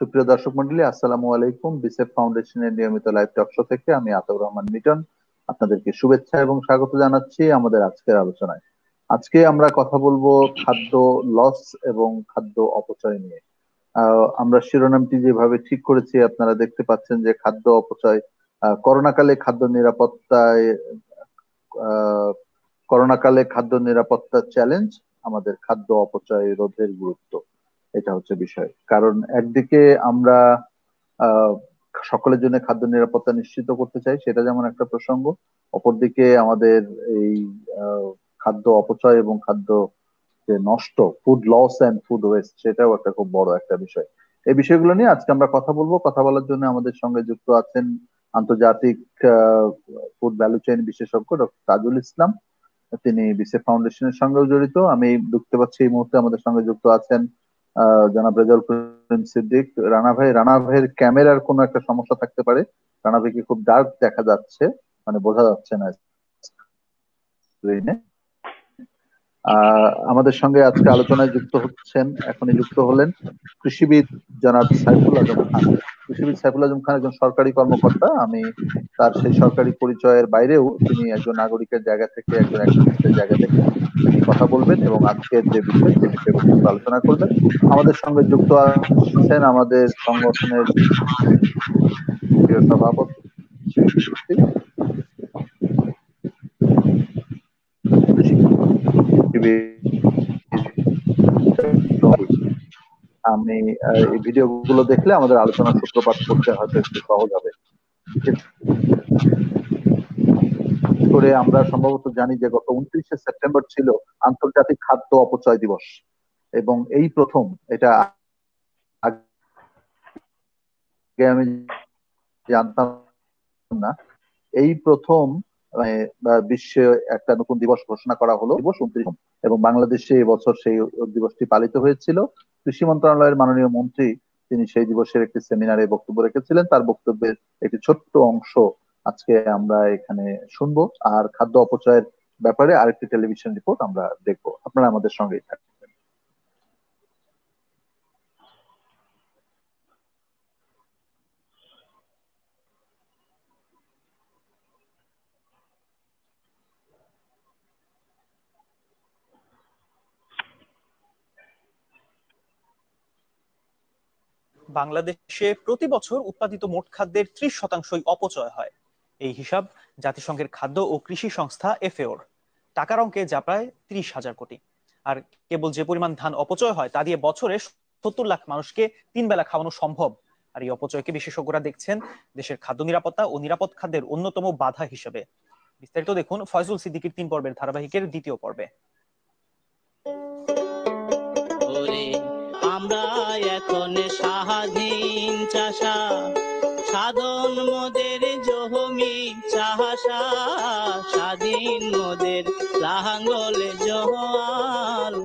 সুপ্রিয় দর্শক মন্ডলী, আসসালামু আলাইকুম। বিসেফ ফাউন্ডেশনের নিয়মিত লাইভ টক শো থেকে আমি আতাউর রহমান মিটন আপনাদেরকে শুভেচ্ছা এবং স্বাগত জানাচ্ছি আমাদের আজকের আলোচনায়। আজকে আমরা কথা বলবো খাদ্য লস এবং খাদ্য অপচয় নিয়ে। আমরা শিরোনামটি যেভাবে ঠিক করেছি আপনারা দেখতে পাচ্ছেন যে খাদ্য অপচয়, করোনাকালে খাদ্য নিরাপত্তায়, করোনাকালে খাদ্য নিরাপত্তা চ্যালেঞ্জ, আমাদের খাদ্য অপচয় রোধের গুরুত্ব, এটা হচ্ছে বিষয়। কারণ একদিকে আমরা আহ সকলের জন্য খাদ্য নিরাপত্তা নিশ্চিত করতে চাই, সেটা যেমন একটা প্রসঙ্গ, অপরদিকে আমাদের এই খাদ্য অপচয় এবং খাদ্য যে নষ্ট, food loss and food waste, সেটাও একটা খুব বড় একটা বিষয়। এই বিষয়গুলো নিয়ে আজকে আমরা কথা বলবো। কথা বলার জন্য আমাদের সঙ্গে যুক্ত আছেন আন্তর্জাতিক ফুড ভ্যালু চেইন বিশেষজ্ঞ ডক্টর তাজুল ইসলাম। তিনি বিসেফ ফাউন্ডেশনের সঙ্গেও জড়িত। আমি দেখতে পাচ্ছি এই মুহূর্তে আমাদের সঙ্গে যুক্ত আছেন জনাব রেজাউল করিম সিদ্দিক। রানা ভাইয়ের ক্যামেরার কোনো একটা সমস্যা থাকতে পারে। রানা ভাইকে খুব ডার্ক দেখা যাচ্ছে, মানে বোঝা যাচ্ছে না স্ক্রিনে। আমাদের সঙ্গে আজকে আলোচনায় যুক্ত হচ্ছেন, এখনই যুক্ত হলেন কৃষিবিদ জনাব সাইফুল আজম খান। কৃষিবিদ সাইফুল আজম খান একজন সরকারি কর্মকর্তা। আমি তার সেই সরকারি পরিচয়ের বাইরেও তিনি একজন নাগরিকের জায়গা থেকে, একজন অ্যাক্টিভিস্টের জায়গা থেকে তিনি কথা বলবেন এবং আজকের যে বিষয় সেই বিষয়গুলো নিয়ে আলোচনা করবেন। আমাদের সঙ্গে যুক্ত আছেন আমাদের সংগঠনের সভাপতি আমি এই ভিডিও গুলো দেখলে আমাদের আলোচনার সূত্রপাত করতে হয়তো একটু সহজ হবে। করে আমরা সম্ভবত জানি যে গত 29শে সেপ্টেম্বর ছিল আন্তর্জাতিক খাদ্য অপচয় দিবস, এবং এই প্রথম, এটা আগে আমি জানতাম না, এই প্রথম বিশ্বে একটা নতুন দিবস ঘোষণা করা হলো, দিবস 29, এবং বাংলাদেশে এবছর সেই দিবসটি পালিত হয়েছিল। কৃষি মন্ত্রণালয়ের মাননীয় মন্ত্রী তিনি সেই দিবসের একটি সেমিনারে বক্তব্য রেখেছিলেন। তার বক্তব্যের একটি ছোট্ট অংশ আজকে আমরা এখানে শুনবো, আর খাদ্য অপচয়ের ব্যাপারে আরেকটি টেলিভিশন রিপোর্ট আমরা দেখবো। আপনারা আমাদের সঙ্গেই থাকবেন। বাংলাদেশে প্রতি বছর উৎপাদিত মোট খাদ্যের 30% অপচয় হয়। এই হিসাব জাতিসংঘের খাদ্য ও কৃষি সংস্থা FAO-র। টাকার অঙ্কে যা প্রায় 30,000 কোটি। আর কেবল যে পরিমাণ ধান অপচয় হয় তা দিয়ে বছরে 70 লাখ মানুষকে 3 বেলা খাওয়ানো সম্ভব। আর এই অপচয়কে বিশেষজ্ঞরা দেখছেন দেশের খাদ্য নিরাপত্তা ও নিরাপদ খাদ্যের অন্যতম বাধা হিসেবে। বিস্তারিত দেখুন ফয়জুল সিদ্দিকীর 3 পর্বের ধারাবাহিকের 2য় পর্বে। আমরা এখন স্বাধীন চাষা, সাধন মোদের জমি চাষা, স্বাধীন মোদের লাঙ্গলে জোয়াল।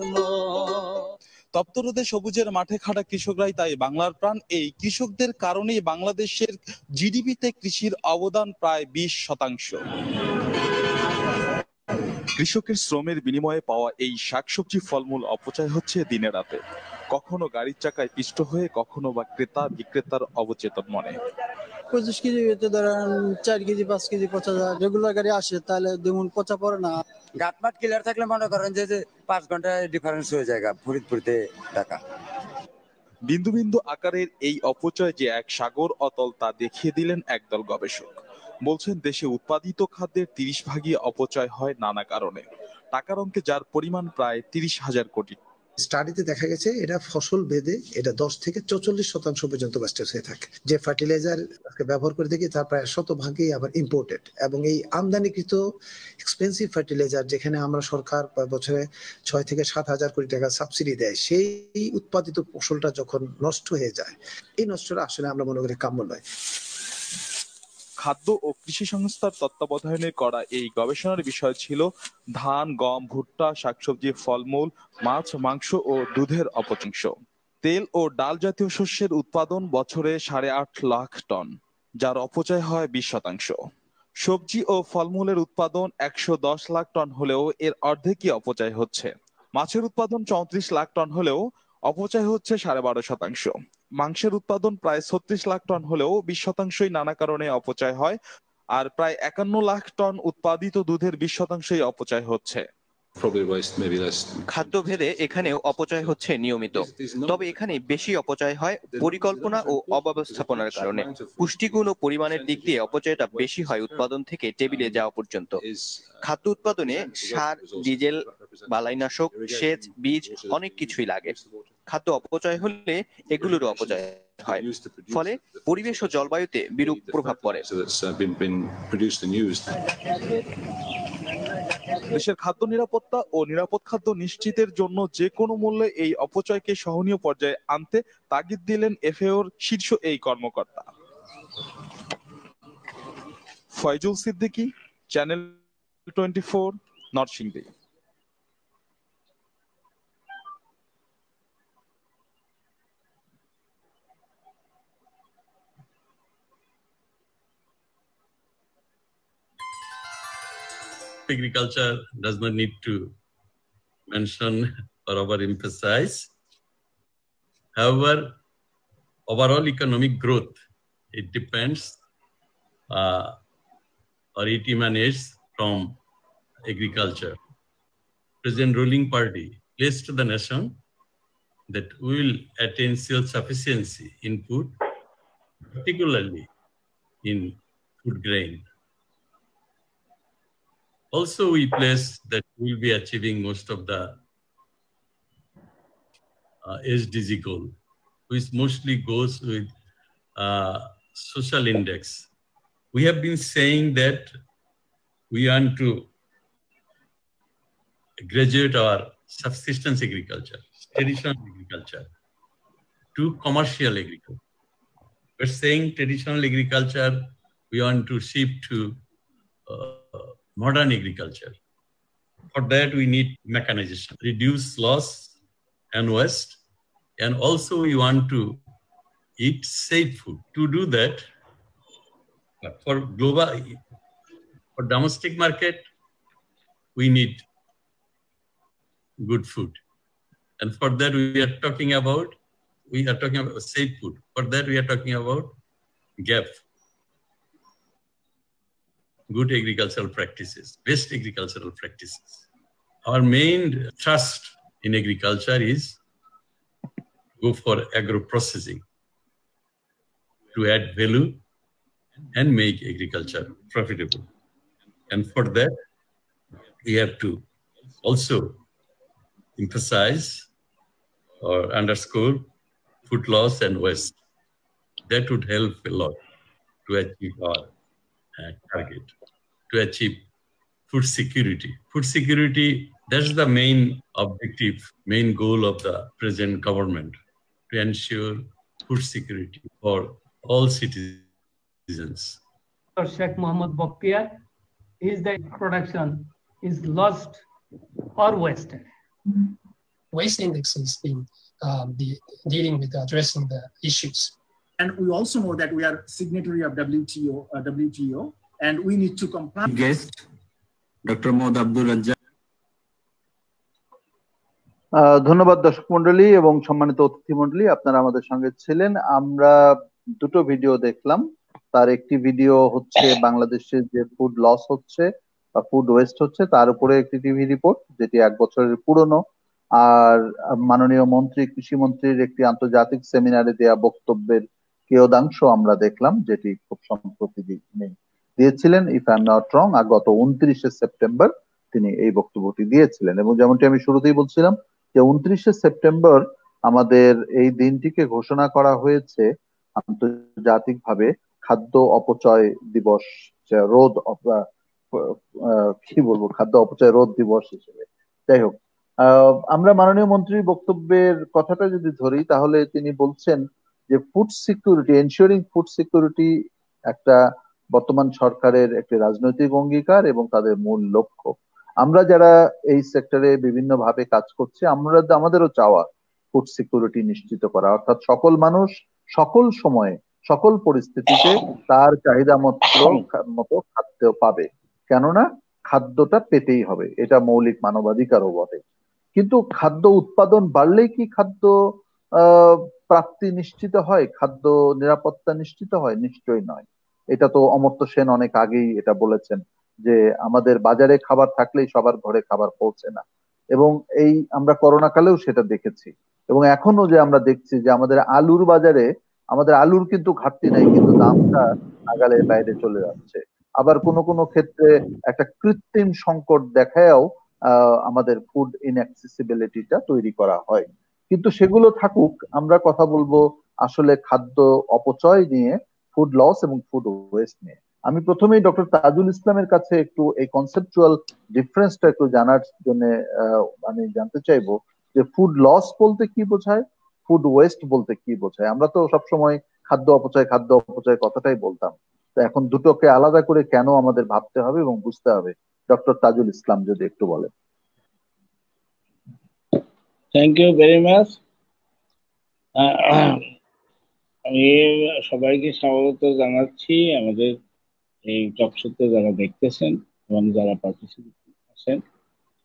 তপ্ত রোদে সবুজের মাঠে খাটা কৃষকরাই তাই বাংলার প্রাণ। এই কৃষকদের কারণেই বাংলাদেশের জিডিপিতে কৃষির অবদান প্রায় 20%। কৃষকের শ্রমের বিনিময়ে পাওয়া এই শাকসবজি ফলমূল অপচয় হচ্ছে দিনে রাতে, কখনো গাড়ির চাকায় পিষ্ট হয়ে, কখনো বা ক্রেতা বিক্রেতার অবচেতন মনে। 25 কেজি ধরেন 4 কেজি 5 কেজি পচা যায়। রেগুলার গাড়ি আসে তাহলে যেমন পচা পড়ে না। গাটমাট ক্লিয়ার থাকলে মনে করেন যে 5 ঘন্টায় ডিফারেন্স হয়ে যায় ফরিদপুরতে টাকা। বিন্দু বিন্দু আকারের এই অপচয় যে এক সাগর অতল তা দেখিয়ে দিলেন একদল গবেষক। বলছেন দেশে উৎপাদিত খাদ্যের 30% অপচয় হয় নানা কারণে। টাকার অঙ্কে যার পরিমাণ প্রায় 30,000 কোটি। স্টাডিতে দেখা গেছে এটা ফসল ভেদে এটা 10 থেকে 44% পর্যন্ত ওয়েস্টেজ হয়ে থাকে। যে ফার্টিলাইজার ব্যবহার করে দেখি তার প্রায় 100% আবার ইম্পোর্টেড, এবং এই আমদানিকৃত এক্সপেন্সিভ ফার্টিলাইজার যেখানে আমরা সরকার বছরে 6 থেকে 7,000 কোটি টাকা সাবসিডি দেয়, সেই উৎপাদিত ফসলটা যখন নষ্ট হয়ে যায়, এই নষ্টটা আসলে আমরা মনে করি কাম্য নয়। খাদ্য ও কৃষি সংস্থার তত্ত্বাবধানে করা এই গবেষণার বিষয় ছিল ধান, গম, ভুট্টা, শাকসবজি, ফলমূল, মাছ, মাংস ও দুধের অপচয়। তেল ও ডাল জাতীয় শস্যের উৎপাদন বছরে 8.5 লাখ টন, যার অপচয় হয় 20%। সবজি ও ফলমূলের উৎপাদন 110 লাখ টন হলেও এর অর্ধেকই অপচয় হচ্ছে। মাছের উৎপাদন 34 লাখ টন হলেও অপচয় হচ্ছে 12.5%। মাংসের উৎপাদন প্রায় 36 লাখ টন হলেও 20% নানা কারণে অপচয় হয়, আর প্রায় 51 লাখ টন উৎপাদিত দুধের 20% অপচয় হচ্ছে। খাদ্যভেদে এখানেও অপচয় হচ্ছে নিয়মিত, তবে এখানে বেশি অপচয় হয় পরিকল্পনা ও অব্যবস্থাপনার কারণে। পুষ্টিগুণ ও পরিমাণের দিক দিয়ে অপচয়টা বেশি হয় উৎপাদন থেকে টেবিলে যাওয়া পর্যন্ত। খাদ্য উৎপাদনে সার, ডিজেল, বালাইনাশক, সেচ, বীজ অনেক কিছুই লাগে। খাদ্য অপচয় হলে এগুলোরও অপচয় হয়, ফলে পরিবেশ ও জলবায়ুতে বিরূপ প্রভাব পড়ে। দেশের খাদ্য নিরাপত্তা ও নিরাপদ খাদ্য নিশ্চিতের জন্য যে কোনো মূল্যে এই অপচয়কে সহনীয় পর্যায়ে আনতে তাগিদ দিলেন এফএওর শীর্ষ এই কর্মকর্তা। Faizul Siddiqui, channel 24, Narsingdi. Agriculture does not need to mention or overemphasize. However, overall economic growth, it depends or it emanates from agriculture. Present ruling party plays to the nation that we will attain self-sufficiency in food, particularly in food grain. Also, we place that we will be achieving most of the SDG goal, which mostly goes with social index. We have been saying that we want to graduate our subsistence agriculture, traditional agriculture, to commercial agriculture. We're saying traditional agriculture, we want to shift to modern agriculture. For that, we need mechanization, reduce loss and waste, and also we want to eat safe food. To do that, for global, for domestic market, we need good food. And for that, we are talking about safe food. For that, we are talking about GAP, good agricultural practices, best agricultural practices. Our main thrust in agriculture is go for agro-processing to add value and make agriculture profitable. And for that, we have to also emphasize or underscore food loss and waste. That would help a lot to achieve our target, to achieve food security. Food security, that's the main objective, main goal of the present government, to ensure food security for all citizens. Sheikh Mohammed Boktiar, is the production is lost or wasted? Waste index has been dealing with addressing the issues. And we also know that we are signatory of WTO, and we need to comply. Guest, Dr. Mohd Abdul Razzaq. ধন্যবাদ দর্শক মন্ডলী এবং সম্মানিত অতিথি মন্ডলী, আপনারা আমাদের সঙ্গে ছিলেন। আমরা দুটো ভিডিও দেখলাম। তার একটি ভিডিও হচ্ছে বাংলাদেশে যে ফুড লস হচ্ছে বা ফুড ওয়েস্ট হচ্ছে তার উপরে একটি টিভি রিপোর্ট, যেটি 1 বছরের পুরনো। আর মাননীয় মন্ত্রী, কৃষি মন্ত্রীর একটি আন্তর্জাতিক সেমিনারে দেয়া বক্তব্যের কেয়দাংশ আমরা দেখলাম, যেটি খুব সম্প্রতি দিয়েছিলেন, if I am not wrong, আর গত 29শে সেপ্টেম্বর তিনি এই বক্তব্যটি দিয়েছিলেন। এবং যেমনটি আমি শুরুতেই বলছিলাম যে 29শে সেপ্টেম্বর আমাদের এই দিনটিকে ঘোষণা করা হয়েছে আন্তর্জাতিকভাবে খাদ্য অপচয় দিবস রোধ, কি বলবো, খাদ্য অপচয় রোধ দিবস হিসেবে। যাই হোক, আমরা মাননীয় মন্ত্রীর বক্তব্যের কথাটা যদি ধরি তাহলে তিনি বলছেন যে food security, ensuring food security একটা বর্তমান সরকারের একটি রাজনৈতিক অঙ্গীকার এবং তাদের মূল লক্ষ্য। আমরা যারা এই সেক্টরে বিভিন্ন ভাবে কাজ করছি, আমাদেরও চাওয়া ফুড সিকিউরিটি নিশ্চিত করা, অর্থাৎ সকল মানুষ সকল সময়ে সকল পরিস্থিতিতে তার চাহিদা মতো খাদ্য পাবে, কেননা খাদ্যটা পেতেই হবে, এটা মৌলিক মানবাধিকারও বটে। কিন্তু খাদ্য উৎপাদন বাড়লেই কি খাদ্য প্রাপ্তি নিশ্চিত হয়, খাদ্য নিরাপত্তা নিশ্চিত হয়? নিশ্চয়ই নয়। এটা তো অমর্ত্য সেন অনেক আগেই এটা বলেছেন যে আমাদের বাজারে খাবার থাকলেই সবার ঘরে খাবার পৌঁছে না। এবং এই আমরা করোনা কালেও সেটা দেখেছি, এবং এখনো যে আমরা দেখছি যে আমাদের আলুর বাজারে আমাদের আলুর কিন্তু ঘাটতি নাই, কিন্তু দামটা নাগালের বাইরে চলে যাচ্ছে। আবার কোনো কোনো ক্ষেত্রে একটা কৃত্রিম সংকট দেখায়ও আমাদের ফুড ইনঅ্যাক্সেসিবিলিটিটা তৈরি করা হয়। কিন্তু সেগুলো থাকুক, আমরা কথা বলবো আসলে খাদ্য অপচয় নিয়ে, ফুড লস এবং ফুড ওয়েস্ট নিয়ে। আমি প্রথমেই ডক্টর তাজুল ইসলামের কাছে একটু এই কনসেপচুয়াল ডিফারেন্সটা একটু জানার জন্য আমি জানতে চাইবো যে ফুড লস বলতে কি বোঝায়, ফুড ওয়েস্ট বলতে কি বোঝায়। আমরা তো সবসময় খাদ্য অপচয় কথাটাই বলতাম, তো এখন দুটোকে আলাদা করে কেন আমাদের ভাবতে হবে এবং বুঝতে হবে? ডক্টর তাজুল ইসলাম যদি একটু বলেন। Thank you very much. আমি সবাইকে স্বাগত জানাচ্ছি আমাদের এই টকশোতে যারা দেখতেছেন এবং যারা পার্টিসিপেট আছেন।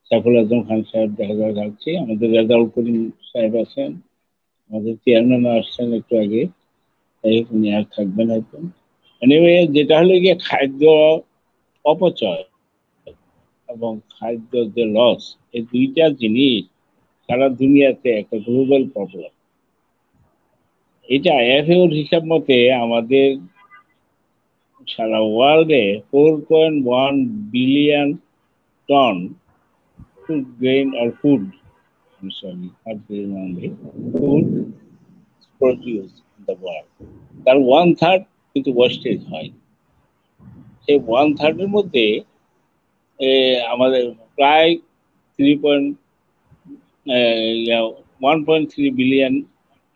সাইফুল আজম খান সাহেব দেখা যাচ্ছে, আমাদের রেজাউল করিম সাহেব আছেন, আমাদের চেয়ারম্যান আসছেন একটু আগে, তাই উনি আর থাকবেন হয়তো। এনিওয়ে, যেটা হলো গিয়ে খাদ্য অপচয় এবং খাদ্য যে লস, এই দুইটা জিনিস সারা দুনিয়াতে একটা গ্লোবাল প্রবলেম। এটা আইএফএওর হিসাব মতে আমাদের সারা ওয়ার্ল্ডে 4.1 billion ton food grain or food, I'm sorry, not grain only, food produced in the world. তার 1/3 কিন্তু ওয়েস্টেজ হয়। সেই 1/3 এর মধ্যে আমাদের প্রায় 1.3 বিলিয়ন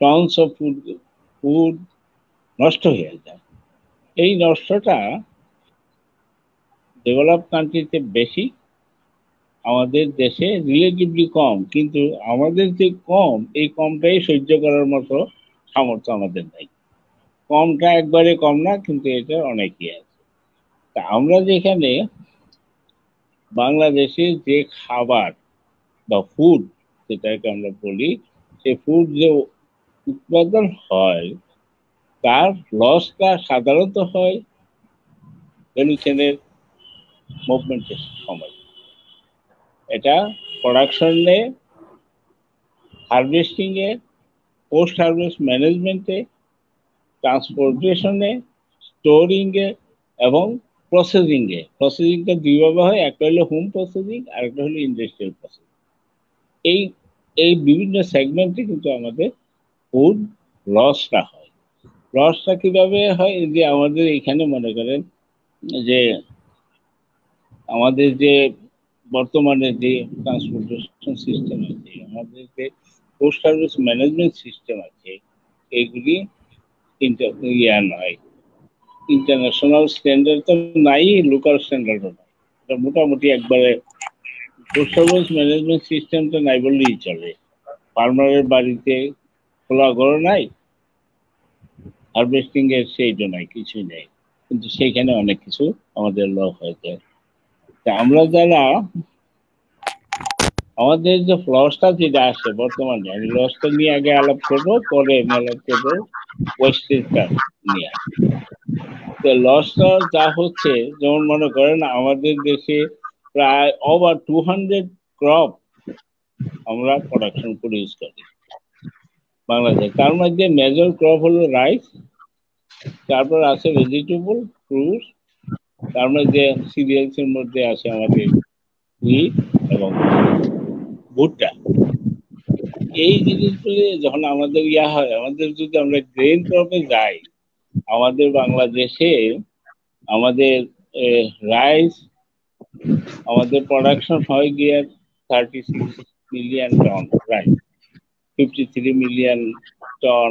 টনস অফ ফুড নষ্ট হয়ে যায়। এই নষ্টটা ডেভেলপ কান্ট্রিতে বেশি, আমাদের দেশে রিলেটিভলি কম। কিন্তু আমাদের যে কম, এই কমটাই সহ্য করার মতো সামর্থ্য আমাদের নাই। কমটা একবারে কম না, কিন্তু এটা অনেকই আছে। তা আমরা যেখানে বাংলাদেশে যে খাবার বা ফুড যেটাকে আমরা বলি, সেই ফুড যে উৎপাদন হয় তার লসটা সাধারণত হয় ভ্যালু চেনের মুভমেন্টের সময়। এটা প্রোডাকশনে, হারভেস্টিংয়ে, পোস্ট হারভেস্ট ম্যানেজমেন্টে, ট্রান্সপোর্টেশনে, স্টোরিংয়ে এবং প্রসেসিংয়ে। প্রসেসিংটা দুইভাবে হয়, একটা হলো হোম প্রসেসিং আর একটা হলো ইন্ডাস্ট্রিয়াল প্রসেসিং। এই বিভিন্ন সেগমেন্টে কিন্তু আমাদের ফুড লসটা হয়। লসটা কিভাবে হয়? যে আমাদের এখানে মনে করেন যে আমাদের যে বর্তমানে যে ট্রান্সপোর্টেশন সিস্টেম আছে, আমাদের যে পোস্ট সার্ভিস ম্যানেজমেন্ট সিস্টেম আছে, এইগুলি নয়, ইন্টারন্যাশনাল স্ট্যান্ডার্ড তো নাই, লোকাল স্ট্যান্ডার্ডও নাই। এটা মোটামুটি একবারে পোস্ট সার্ভিস ম্যানেজমেন্ট সিস্টেমটা নাই বললেই চলে। ফার্মারের বাড়িতে খোলা ঘর নাই, হারভেস্টিং এর সেইটা নাই, কিছুই নেই, কিন্তু সেইখানে অনেক কিছু আমাদের লস হয়ে যায়। আমরা যারা আমাদের যে লসটা যেটা আসে বর্তমানে, আমি লসটা নিয়ে আগে আলাপ করবো, পরে আমি আলাপ করবো ওয়েস্টেজটা নিয়ে। তো লসটা যা হচ্ছে, যেমন মনে করেন আমাদের দেশে প্রায় ওভার 200 ক্রপ আমরা প্রডিউস করি বাংলাদেশ। তার মধ্যে মেজর ক্রপ হলো রাইস, তারপর আছে ভেজিটেবল, ফ্রুট, তার মধ্যে সিরিয়ালস এর মধ্যে আছে আমাদের হুইট এবং ভুট্টা। এই জিনিসগুলি যখন আমাদের হয়, আমাদের যদি আমরা গ্রেন ক্রপে যাই, আমাদের বাংলাদেশে আমাদের রাইস, আমাদের প্রোডাকশন হয় গিয়ে 36 million ton rice, 53 million ton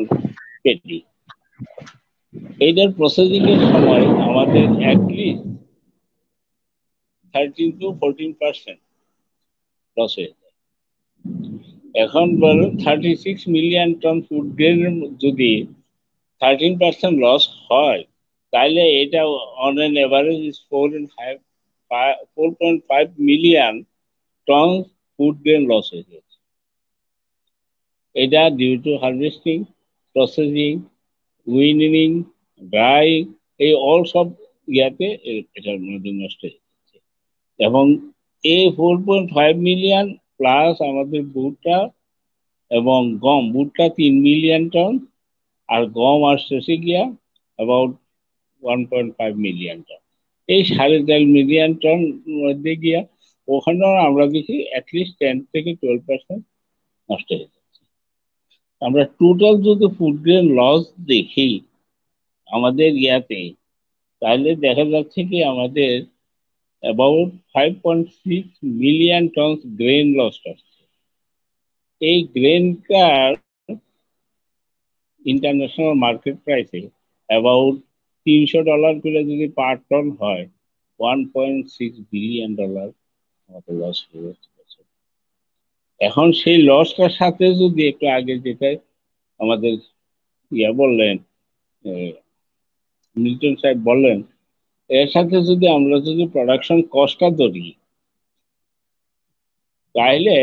পেটি। এইটার প্রসেসিং এর সময় আমাদের অ্যাটলিস্ট 13 to 14% লস হয়ে যায়। এখন বলুন 36 মিলিয়ন টন ফুড গ্রেনের যদি 13% লস হয়, তাহলে এটা on an average is 4.5 million ton food grain loss হয়ে যাচ্ছে। এটা due to harvesting, processing, winnowing, dry, এই অল সব ইয়াতে এটার মধ্যে নষ্ট হয়ে যাচ্ছে। এবং এই 4.5 মিলিয়ন প্লাস আমাদের ভুট্টা এবং গম, ভুট্টা 3 মিলিয়ন টন আর গম আসতেছে গিয়া অ্যাবাউট 1.5 মিলিয়ন টন। এই 3.5 মিলিয়ন টন মধ্যে গিয়া ওখানেও আমরা দেখি অ্যাটলিস্ট 10 থেকে 12% নষ্ট হয়ে যাচ্ছে। আমরা টোটাল যদি ফুড গ্রেন লস দেখি আমাদের ইয়াতে, তাহলে দেখা যাচ্ছে কি আমাদের about 5.6 million ton grain loss আসছে। এই গ্রেনটার ইন্টারন্যাশনাল মার্কেট প্রাইসে অ্যাবাউট $300 করে যদি পার টন হয়, $1.6 বিলিয়ন আমাদের লস হয়ে যাচ্ছে। এখন সেই লসটার সাথে যদি একটু আগে যেটা আমাদের বললেন, মিল্টন সাহেব বললেন, এর সাথে যদি আমরা যদি প্রোডাকশন কস্টটা ধরি, তাহলে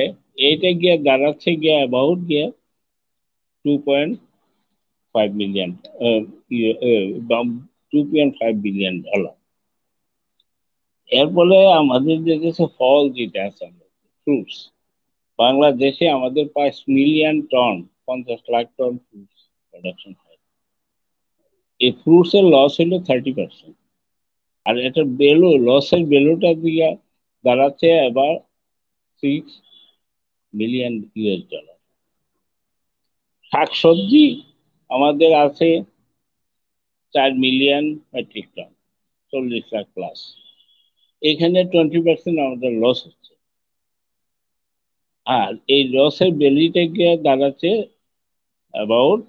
এইটা গিয়ে দাঁড়াচ্ছে গিয়ে অ্যাবাউট গিয়ে $2.5 মিলিয়ন, $2.5 বিলিয়ন। এর ফলে আমাদের যে ফল যেটা আছে, ফ্রুটস, বাংলাদেশে আমাদের 5 million ton, 50 lakh ton fruits production হয়। এই ফ্রুটস এর লস হলো 30%। আর এটার লসের ভ্যালুটা দিয়ে দাঁড়াচ্ছে এবার $6 মিলিয়ন। শাকসবজি আমাদের আছে 4 million metric ton, 40 lakh plus. এখানে 20% আমাদের লস হচ্ছে। আর এই লসের ভ্যালুটা গিয়ে দাঁড়াচ্ছে অ্যাবাউট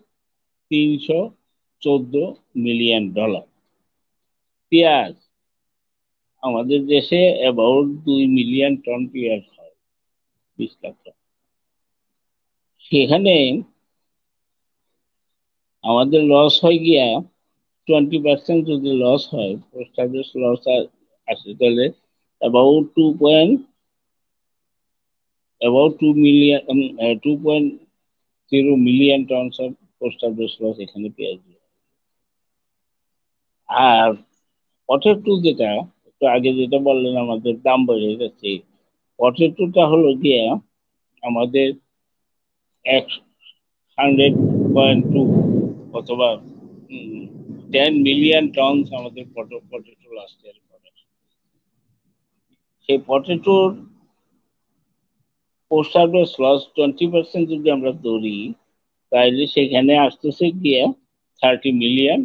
$314 মিলিয়ন। পেঁয়াজ আমাদের দেশে অ্যাবাউট 2 মিলিয়ন টন পেঁয়াজ হয়, 20 লাখ টন। সেখানে আমাদের লস হয় গিয়া 20% যদি লস হয়, পোস্ট হারভেস্ট লস আসে, তাহলে about 2.0 million tons of post harvest loss এখানে পেঁয়াজ। আর পটেটো যেটা একটু আগে যেটা বললেন আমাদের দাম বেড়ে যাচ্ছে, পটেটোটা হলো গিয়ে আমাদের 100.2 অথবা 10 মিলিয়ন টন আমাদের পটেটো লাস্ট ইয়ার প্রোডাকশন। সেই পটেটোর পোস্ট হারভেস্ট লস 20% যদি আমরা ধরি, তাহলে সেখানে আসতেছে গিয়ে $30 মিলিয়ন।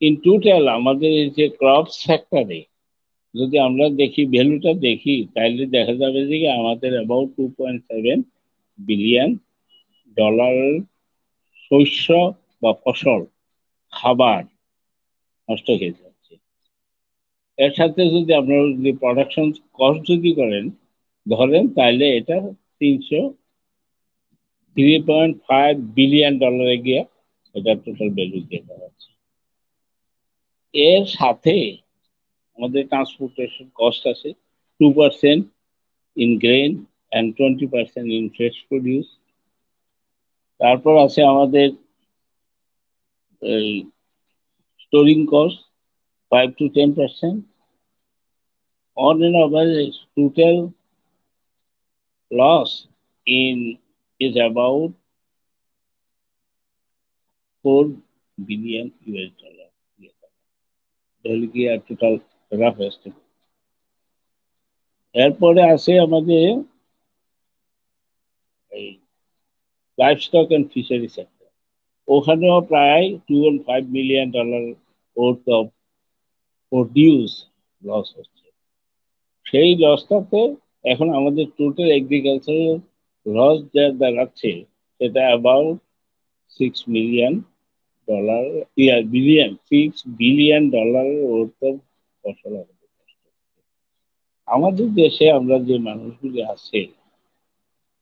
ইন টোটাল আমাদের এই যে ক্রপ সেক্টরে যদি আমরা দেখি ভ্যালুটা দেখি, তাহলে দেখা যাবে যে আমাদের অ্যাবাউট $2.7 বিলিয়ন শস্য বা ফসল, খাবার নষ্ট হয়ে যাচ্ছে। এর সাথে যদি আপনারা যদি প্রোডাকশন কস্ট যদি ধরেন, তাহলে এটা $3.5 বিলিয়ন গিয়ে এটা টোটাল ভ্যালু দিয়ে দাঁড়াচ্ছে। এর সাথে আমাদের ট্রান্সপোর্টেশন কস্ট আছে 2% in grain and 20% in fresh produce. তারপর আছে আমাদের storing cost 5 to 10%. On an average, total loss is about $4 billion. Total rough estimate. এরপরে আছে আমাদের এই লাইভস্টক এন্ড ফিশারি সেক্টর, ওখানেও প্রায় $2.5 million worth of produce loss হচ্ছে। সেই লসটাতে এখন আমাদের টোটাল এগ্রিকালচারাল লস যা দাঁড়াচ্ছে সেটা about $6 million, $6 billion worth of ফসল। আমাদের দেশে আমরা যে মানুষগুলি আছে,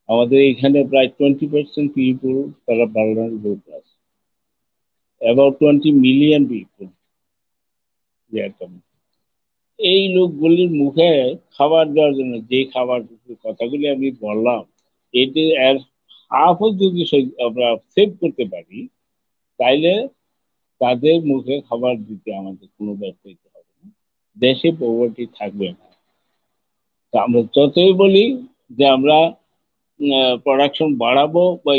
আমাদের এখানে প্রায় 20% পিপল তারা vulnerable class, about 20 million people. এই লোকগুলির মুখে খাবার দেওয়ার জন্য যে খাবার কথাগুলি আমি বললাম, এটি এর হাফও যদি আমরা সেভ করতে পারি, তাইলে তাদের মুখে খাবার দিতে আমাদের কোনো ব্যর্থ হতে হবে না, দেশে পভার্টি থাকবে না। আমরা যতই বলি যে আমরা প্রোডাকশন বাড়াবো বা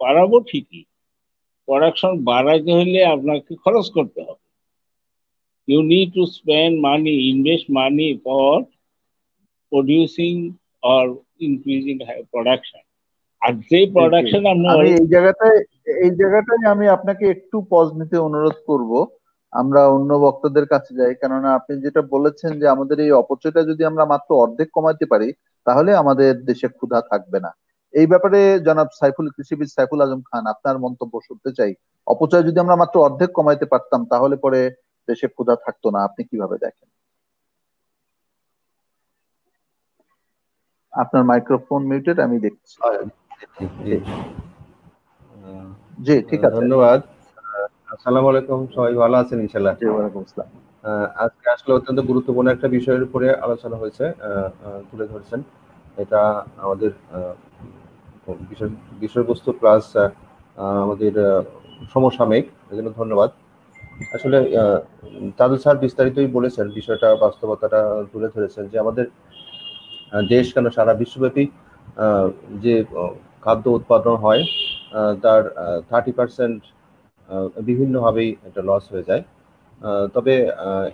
বাড়াবো, ঠিকই প্রোডাকশন বাড়াইতে হলে আপনাকে খরচ করতে হবে। You need to spend money, invest money for producing or increasing production. আর যে প্রোডাকশন আমি এই জায়গাটায় আমি আপনাকে একটু পজ নিতে অনুরোধ করব, আমরা অন্য বক্তাদের কাছে যাই। কেননা আপনি যেটা বলেছেন যে আমাদের এই অপচয়টা যদি আমরা মাত্র অর্ধেক কমাতে পারি তাহলে আমাদের দেশে ক্ষুধা থাকবে না। এই ব্যাপারে জনাব কৃষিবিদ সাইফুল আজম খান, আপনার মন্তব্য শুনতে চাই। অপচয় যদি আমরা মাত্র অর্ধেক কমাইতে পারতাম তাহলে পরে দেশে ক্ষুধা থাকতো না, আপনি কিভাবে দেখেন? আপনার মাইক্রোফোন মিউটেড, আমি দেখছি। জি ঠিক আছে, ধন্যবাদ। আসসালামু আলাইকুম, সবাই ভালো আছেন ইনশাআল্লাহ? জি ওয়ালাইকুম আসসালাম। আজকে আসলে অত্যন্ত গুরুত্বপূর্ণ একটা বিষয়ের উপরে আলোচনা হয়েছে, তুলে ধরেছেন। এটা আমাদের বিষয়বস্তু প্লাস আমাদের সমসাময়িক, এজন্য ধন্যবাদ। আসলে তাজুল স্যার বিস্তারিতই বলেছেন, বিষয়টা বাস্তবতাটা তুলে ধরেছেন যে আমাদের দেশ কেন সারা বিশ্বব্যাপী যে খাদ্য উৎপাদন হয় তার 30% বিভিন্নভাবেই এটা লস হয়ে যায়। তবে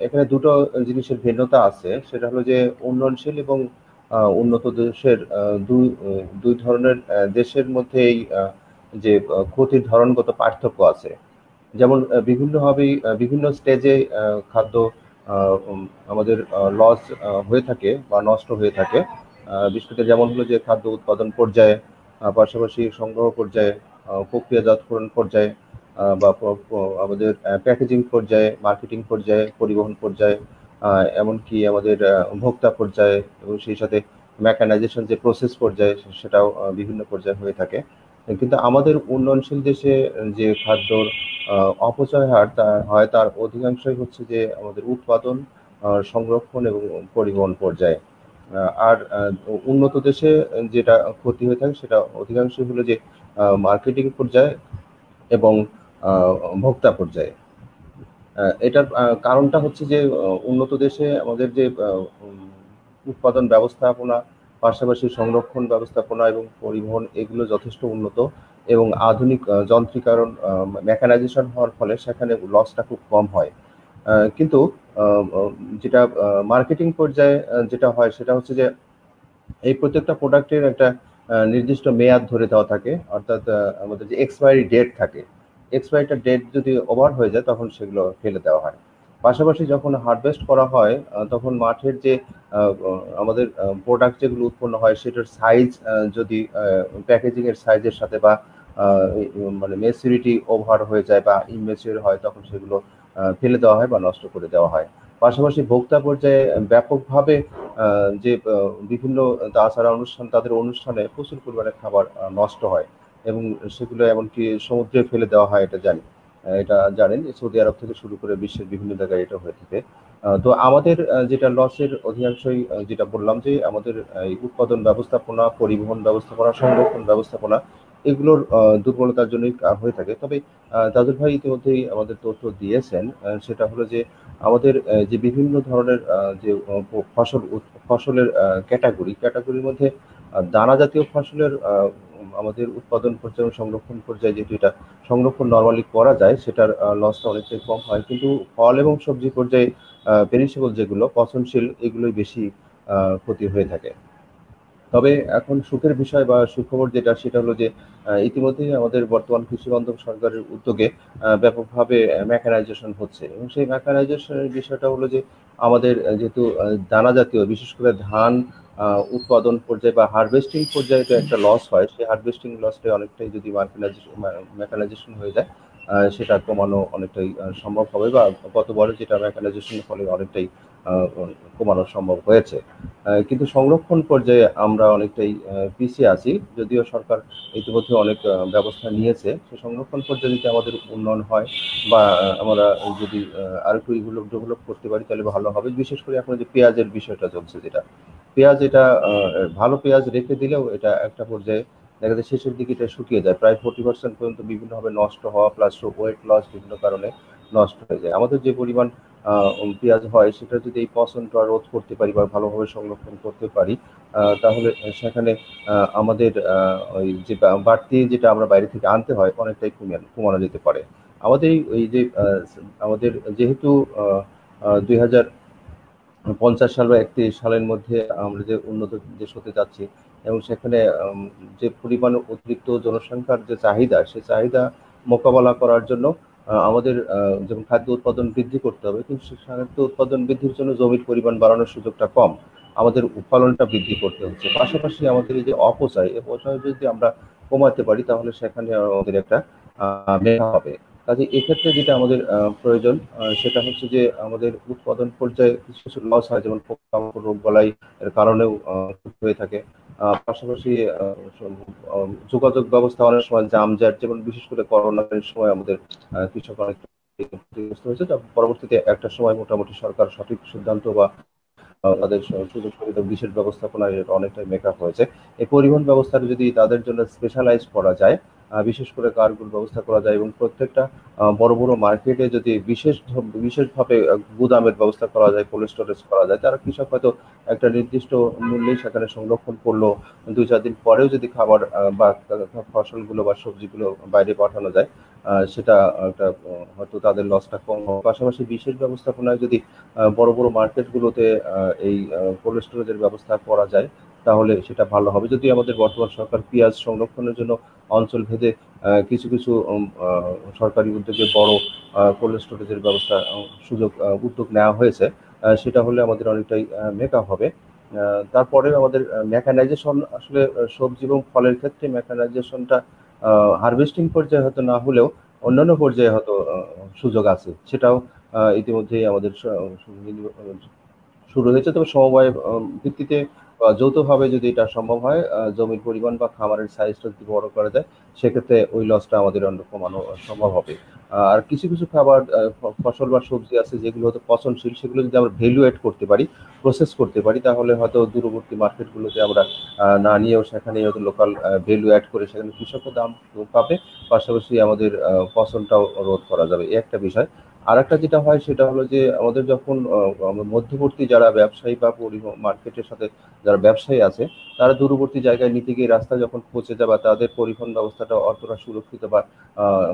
এখানে দুটো জিনিসের ভিন্নতা আছে, সেটা হলো যে উন্নয়নশীল এবং উন্নত দেশের দুই ধরনের দেশের মধ্যে এই যে ক্ষতির ধরনগত পার্থক্য আছে। যেমন বিভিন্নভাবেই বিভিন্ন স্টেজে খাদ্য আমাদের লস হয়ে থাকে বা নষ্ট হয়ে থাকে। বিশেষ করে যেমন হলো যে খাদ্য উৎপাদন পর্যায়ে, পাশাপাশি সংগ্রহ পর্যায়ে, প্রক্রিয়াজাতকরণ পর্যায়ে, বা আমাদের প্যাকেজিং পর্যায়ে, মার্কেটিং পর্যায়ে, পরিবহন পর্যায়ে, এমনকি আমাদের ভোক্তা পর্যায়ে, এবং সেই সাথে মেকানাইজেশন যে প্রসেস পর্যায়ে সেটাও বিভিন্ন পর্যায়ে হয়ে থাকে। কিন্তু আমাদের উন্নয়নশীল দেশে যে খাদ্যর অপচয় হার হয় তার অধিকাংশই হচ্ছে যে আমাদের উৎপাদন, সংরক্ষণ এবং পরিবহন পর্যায়ে। আর উন্নত দেশে যেটা ক্ষতি হয়ে থাকে সেটা অধিকাংশই হলো যে মার্কেটিং পর্যায়ে এবং ভোক্তা পর্যায়ে। এটার কারণটা হচ্ছে যে উন্নত দেশে আমাদের যে উৎপাদন ব্যবস্থাপনা, পাশাপাশি সংরক্ষণ ব্যবস্থাপনা এবং পরিবহন, এগুলো যথেষ্ট উন্নত এবং আধুনিক যন্ত্রীকরণ, মেকানাইজেশন হওয়ার ফলে সেখানে লসটা খুব কম হয়। কিন্তু যেটা মার্কেটিং পর্যায়ে যেটা হয় সেটা হচ্ছে যে এই প্রত্যেকটা প্রোডাক্টের একটা নির্দিষ্ট মেয়াদ ধরে দেওয়া থাকে, অর্থাৎ আমাদের যে এক্সপায়ারি ডেট থাকে, এক্সপায়ারিটা ডেট যদি ওভার হয়ে যায় তখন সেগুলো ফেলে দেওয়া হয়। পাশাপাশি যখন হারভেস্ট করা হয় তখন মাঠের যে আমাদের প্রোডাক্ট যেগুলো উৎপন্ন হয় সেটার সাইজ যদি প্যাকেজিংয়ের সাইজের সাথে বা মানে ম্যাচুরিটি ওভার হয়ে যায় বা ইনম্যাচিউর হয় তখন সেগুলো ফেলে দেওয়া হয় বা নষ্ট করে দেওয়া হয়। পাশাপাশি ভোক্তা পর্যায়ে ব্যাপকভাবে যে বিভিন্ন তাছাড়া তাদের অনুষ্ঠানে প্রচুর পরিমাণে খাবার নষ্ট হয় এবং সেগুলো এমনকি সমুদ্রে ফেলে দেওয়া হয়, এটা জানেন সৌদি আরব থেকে শুরু করে বিশ্বের বিভিন্ন জায়গায় এটা হয়ে থাকে। তো আমাদের যেটা লসের অধিকাংশই যেটা বললাম যে আমাদের উৎপাদন ব্যবস্থাপনা, পরিবহন ব্যবস্থাপনা, সংরক্ষণ ব্যবস্থাপনা, এগুলোর দুর্বলতার জন্যই হয়ে থাকে। তবে তাজুল ভাই ইতিমধ্যেই আমাদের তথ্য দিয়েছেন, সেটা হলো যে আমাদের যে বিভিন্ন ধরনের যে ফসলের ক্যাটাগরির মধ্যে দানা জাতীয় ফসলের আমাদের উৎপাদন পর্যায়ে এবং সংরক্ষণ পর্যায়ে যেহেতু এটা সংরক্ষণ নর্মালি করা যায় সেটার লসটা অনেকটাই কম হয়, কিন্তু ফল এবং সবজি পর্যায়ে পেরিশেবল যেগুলো পচনশীল এগুলোই বেশি ক্ষতি হয়ে থাকে। তবে এখন সুখের বিষয় বা সুখবর যেটা সেটা হলো যে ইতিমধ্যেই আমাদের বর্তমান কৃষি বান্ধব সরকারের উদ্যোগে ব্যাপকভাবে মেকানাইজেশন হচ্ছে এবং সেই মেকানাইজেশনের বিষয়টা হলো যে আমাদের যেহেতু দানা জাতীয় বিশেষ করে ধান উৎপাদন পর্যায়ে বা হারভেস্টিং পর্যায়ে একটা লস হয়, সেই হারভেস্টিং লসটা অনেকটাই যদি মেকানাইজেশন হয়ে যায় সেটা কমানো অনেকটাই সম্ভব হবে বা গত বছর যেটা মেকানাইজেশনের ফলে অনেকটাই কমানো সম্ভব হয়েছে। কিন্তু সংরক্ষণ পর্যায়ে আমরা অনেকটাই পিছিয়ে আছি, যদিও সরকার ইতিমধ্যে অনেক ব্যবস্থা নিয়েছে। সেই সংরক্ষণ পর্যায়ে যদি আমাদের উন্নয়ন হয় বা আমরা যদি আর একটু এগুলো ডেভেলপ করতে পারি তাহলে ভালো হবে। বিশেষ করে এখন যে পেঁয়াজের বিষয়টা চলছে, যেটা পেঁয়াজ, এটা ভালো পেঁয়াজ রেখে দিলেও এটা একটা পর্যায়ে দেখা যায় শেষের দিকে এটা শুকিয়ে যায়, প্রায় 40% পর্যন্ত বিভিন্নভাবে নষ্ট হওয়া প্লাস ওয়েট লস বিভিন্ন কারণে নষ্ট হয়ে যায়। আমাদের যে পরিমাণ পেঁয়াজ হয় সেটা যদি এই পচনটা রোধ করতে পারি বা ভালোভাবে সংরক্ষণ করতে পারি, তাহলে সেখানে আমাদের ওই যে বাড়তি যেটা আমরা বাইরে থেকে আনতে হয় অনেকটাই কমানো যেতে পারে। আমাদের এই যে আমাদের যেহেতু 2050 সাল বা 31 সালের মধ্যে আমরা যে উন্নত দেশ হতে যাচ্ছি এবং সেখানে যে পরিমাণ অতিরিক্ত জনসংখ্যার যে চাহিদা, সেই চাহিদা মোকাবেলা করার জন্য আমাদের যেমন খাদ্য উৎপাদন বৃদ্ধি করতে হবে, কিন্তু খাদ্য উৎপাদন বৃদ্ধির জন্য জমির পরিমাণ বাড়ানোর সুযোগটা কম, আমাদের ফলনটা বৃদ্ধি করতে হচ্ছে। পাশাপাশি আমাদের এই যে অপচয় যদি আমরা কমাতে পারি তাহলে সেখানে আমাদের একটা মেধা হবে। কাজে এক্ষেত্রে যেটা আমাদের প্রয়োজন সেটা হচ্ছে যে আমাদের উৎপাদন পর্যায়ে কিছু কিছু লস হয়, যেমন পোকামাকড় রোগ বালাই এর কারণেও হয়ে থাকে। পাশাপাশি যোগাযোগ ব্যবস্থা অনেক সময় জামজাট, যেমন বিশেষ করে করোনার সময় আমাদের কৃষক অনেক ক্ষতিগ্রস্ত হয়েছে, পরবর্তীতে একটা সময় মোটামুটি সরকার সঠিক সিদ্ধান্ত বা তাদের সুযোগ সুবিধা বিশেষ ব্যবস্থাপনায় অনেকটাই মেকআপ হয়েছে। এই পরিবহন ব্যবস্থাটা যদি তাদের জন্য স্পেশালাইজ করা যায়, বিশেষ করে কারগুলো ব্যবস্থা করা যায় এবং প্রত্যেকটা বড় বড় মার্কেটে যদি বিশেষভাবে গুদামের ব্যবস্থা করা যায়, কোল্ড স্টোরেজ করা যায়, তারা কৃষক হয়তো একটা নির্দিষ্ট মূল্যে সেখানে সংরক্ষণ করলো, 2-4 দিন পরেও যদি খাবার বা ফসলগুলো বা সবজিগুলো বাইরে পাঠানো যায়, সেটা একটা হয়তো তাদের লসটা কম হবে। পাশাপাশি বিশেষ ব্যবস্থাপনায় যদি বড় বড় মার্কেটগুলোতে এই কোল্ড স্টোরেজের ব্যবস্থা করা যায় তাহলে সেটা ভালো হবে। যদি আমাদের বর্তমান সরকার পেঁয়াজ সংরক্ষণের জন্য অঞ্চল ভেদে কিছু কিছু সরকারি উদ্যোগে বড় কোল্ড স্টোরেজের ব্যবস্থা উদ্যোগ নেওয়া হয়েছে, সেটা হলে আমাদের অনেকটাই মেকআপ হবে। তারপরে আমাদের মেকানাইজেশন, আসলে সবজি এবং ফলের ক্ষেত্রে মেকানাইজেশনটা হারভেস্টিং পর্যায়ে হয়তো না হলেও অন্যান্য পর্যায়ে হয়তো সুযোগ আছে, সেটাও ইতিমধ্যেই আমাদের শুরু হয়েছে। তবে সমবায় ভিত্তিতে যৌথভাবে যদি এটা সম্ভব হয়, জমির পরিমাণ বা খামারের সাইজটা যদি বড় করা যায়, সেক্ষেত্রে ওই লসটা আমাদের কমানো সম্ভব হবে। আর কিছু কিছু খাবার ফসল বা সবজি আছে যেগুলো হয়তো পচনশীল, সেগুলো যদি আমরা ভ্যালুয়েট করতে পারি, প্রসেস করতে পারি, তাহলে হয়তো দূরবর্তী মার্কেটগুলোতে আমরা না নিয়েও সেখানে হয়তো লোকাল ভ্যালু অ্যাড করে সেখানে কৃষকও দাম পাবে, পাশাপাশি আমাদের পচনটাও রোধ করা যাবে। এই একটা বিষয়। আর একটা যেটা হয় সেটা হলো যে আমাদের যখন মধ্যবর্তী যারা ব্যবসায়ী বা মার্কেটের সাথে যারা ব্যবসায়ী আছে, তারা দূরবর্তী জায়গায় নিতে গিয়ে রাস্তা যখন পৌঁছে যায় বা তাদের পরিবহন ব্যবস্থাটা অতটা সুরক্ষিত বা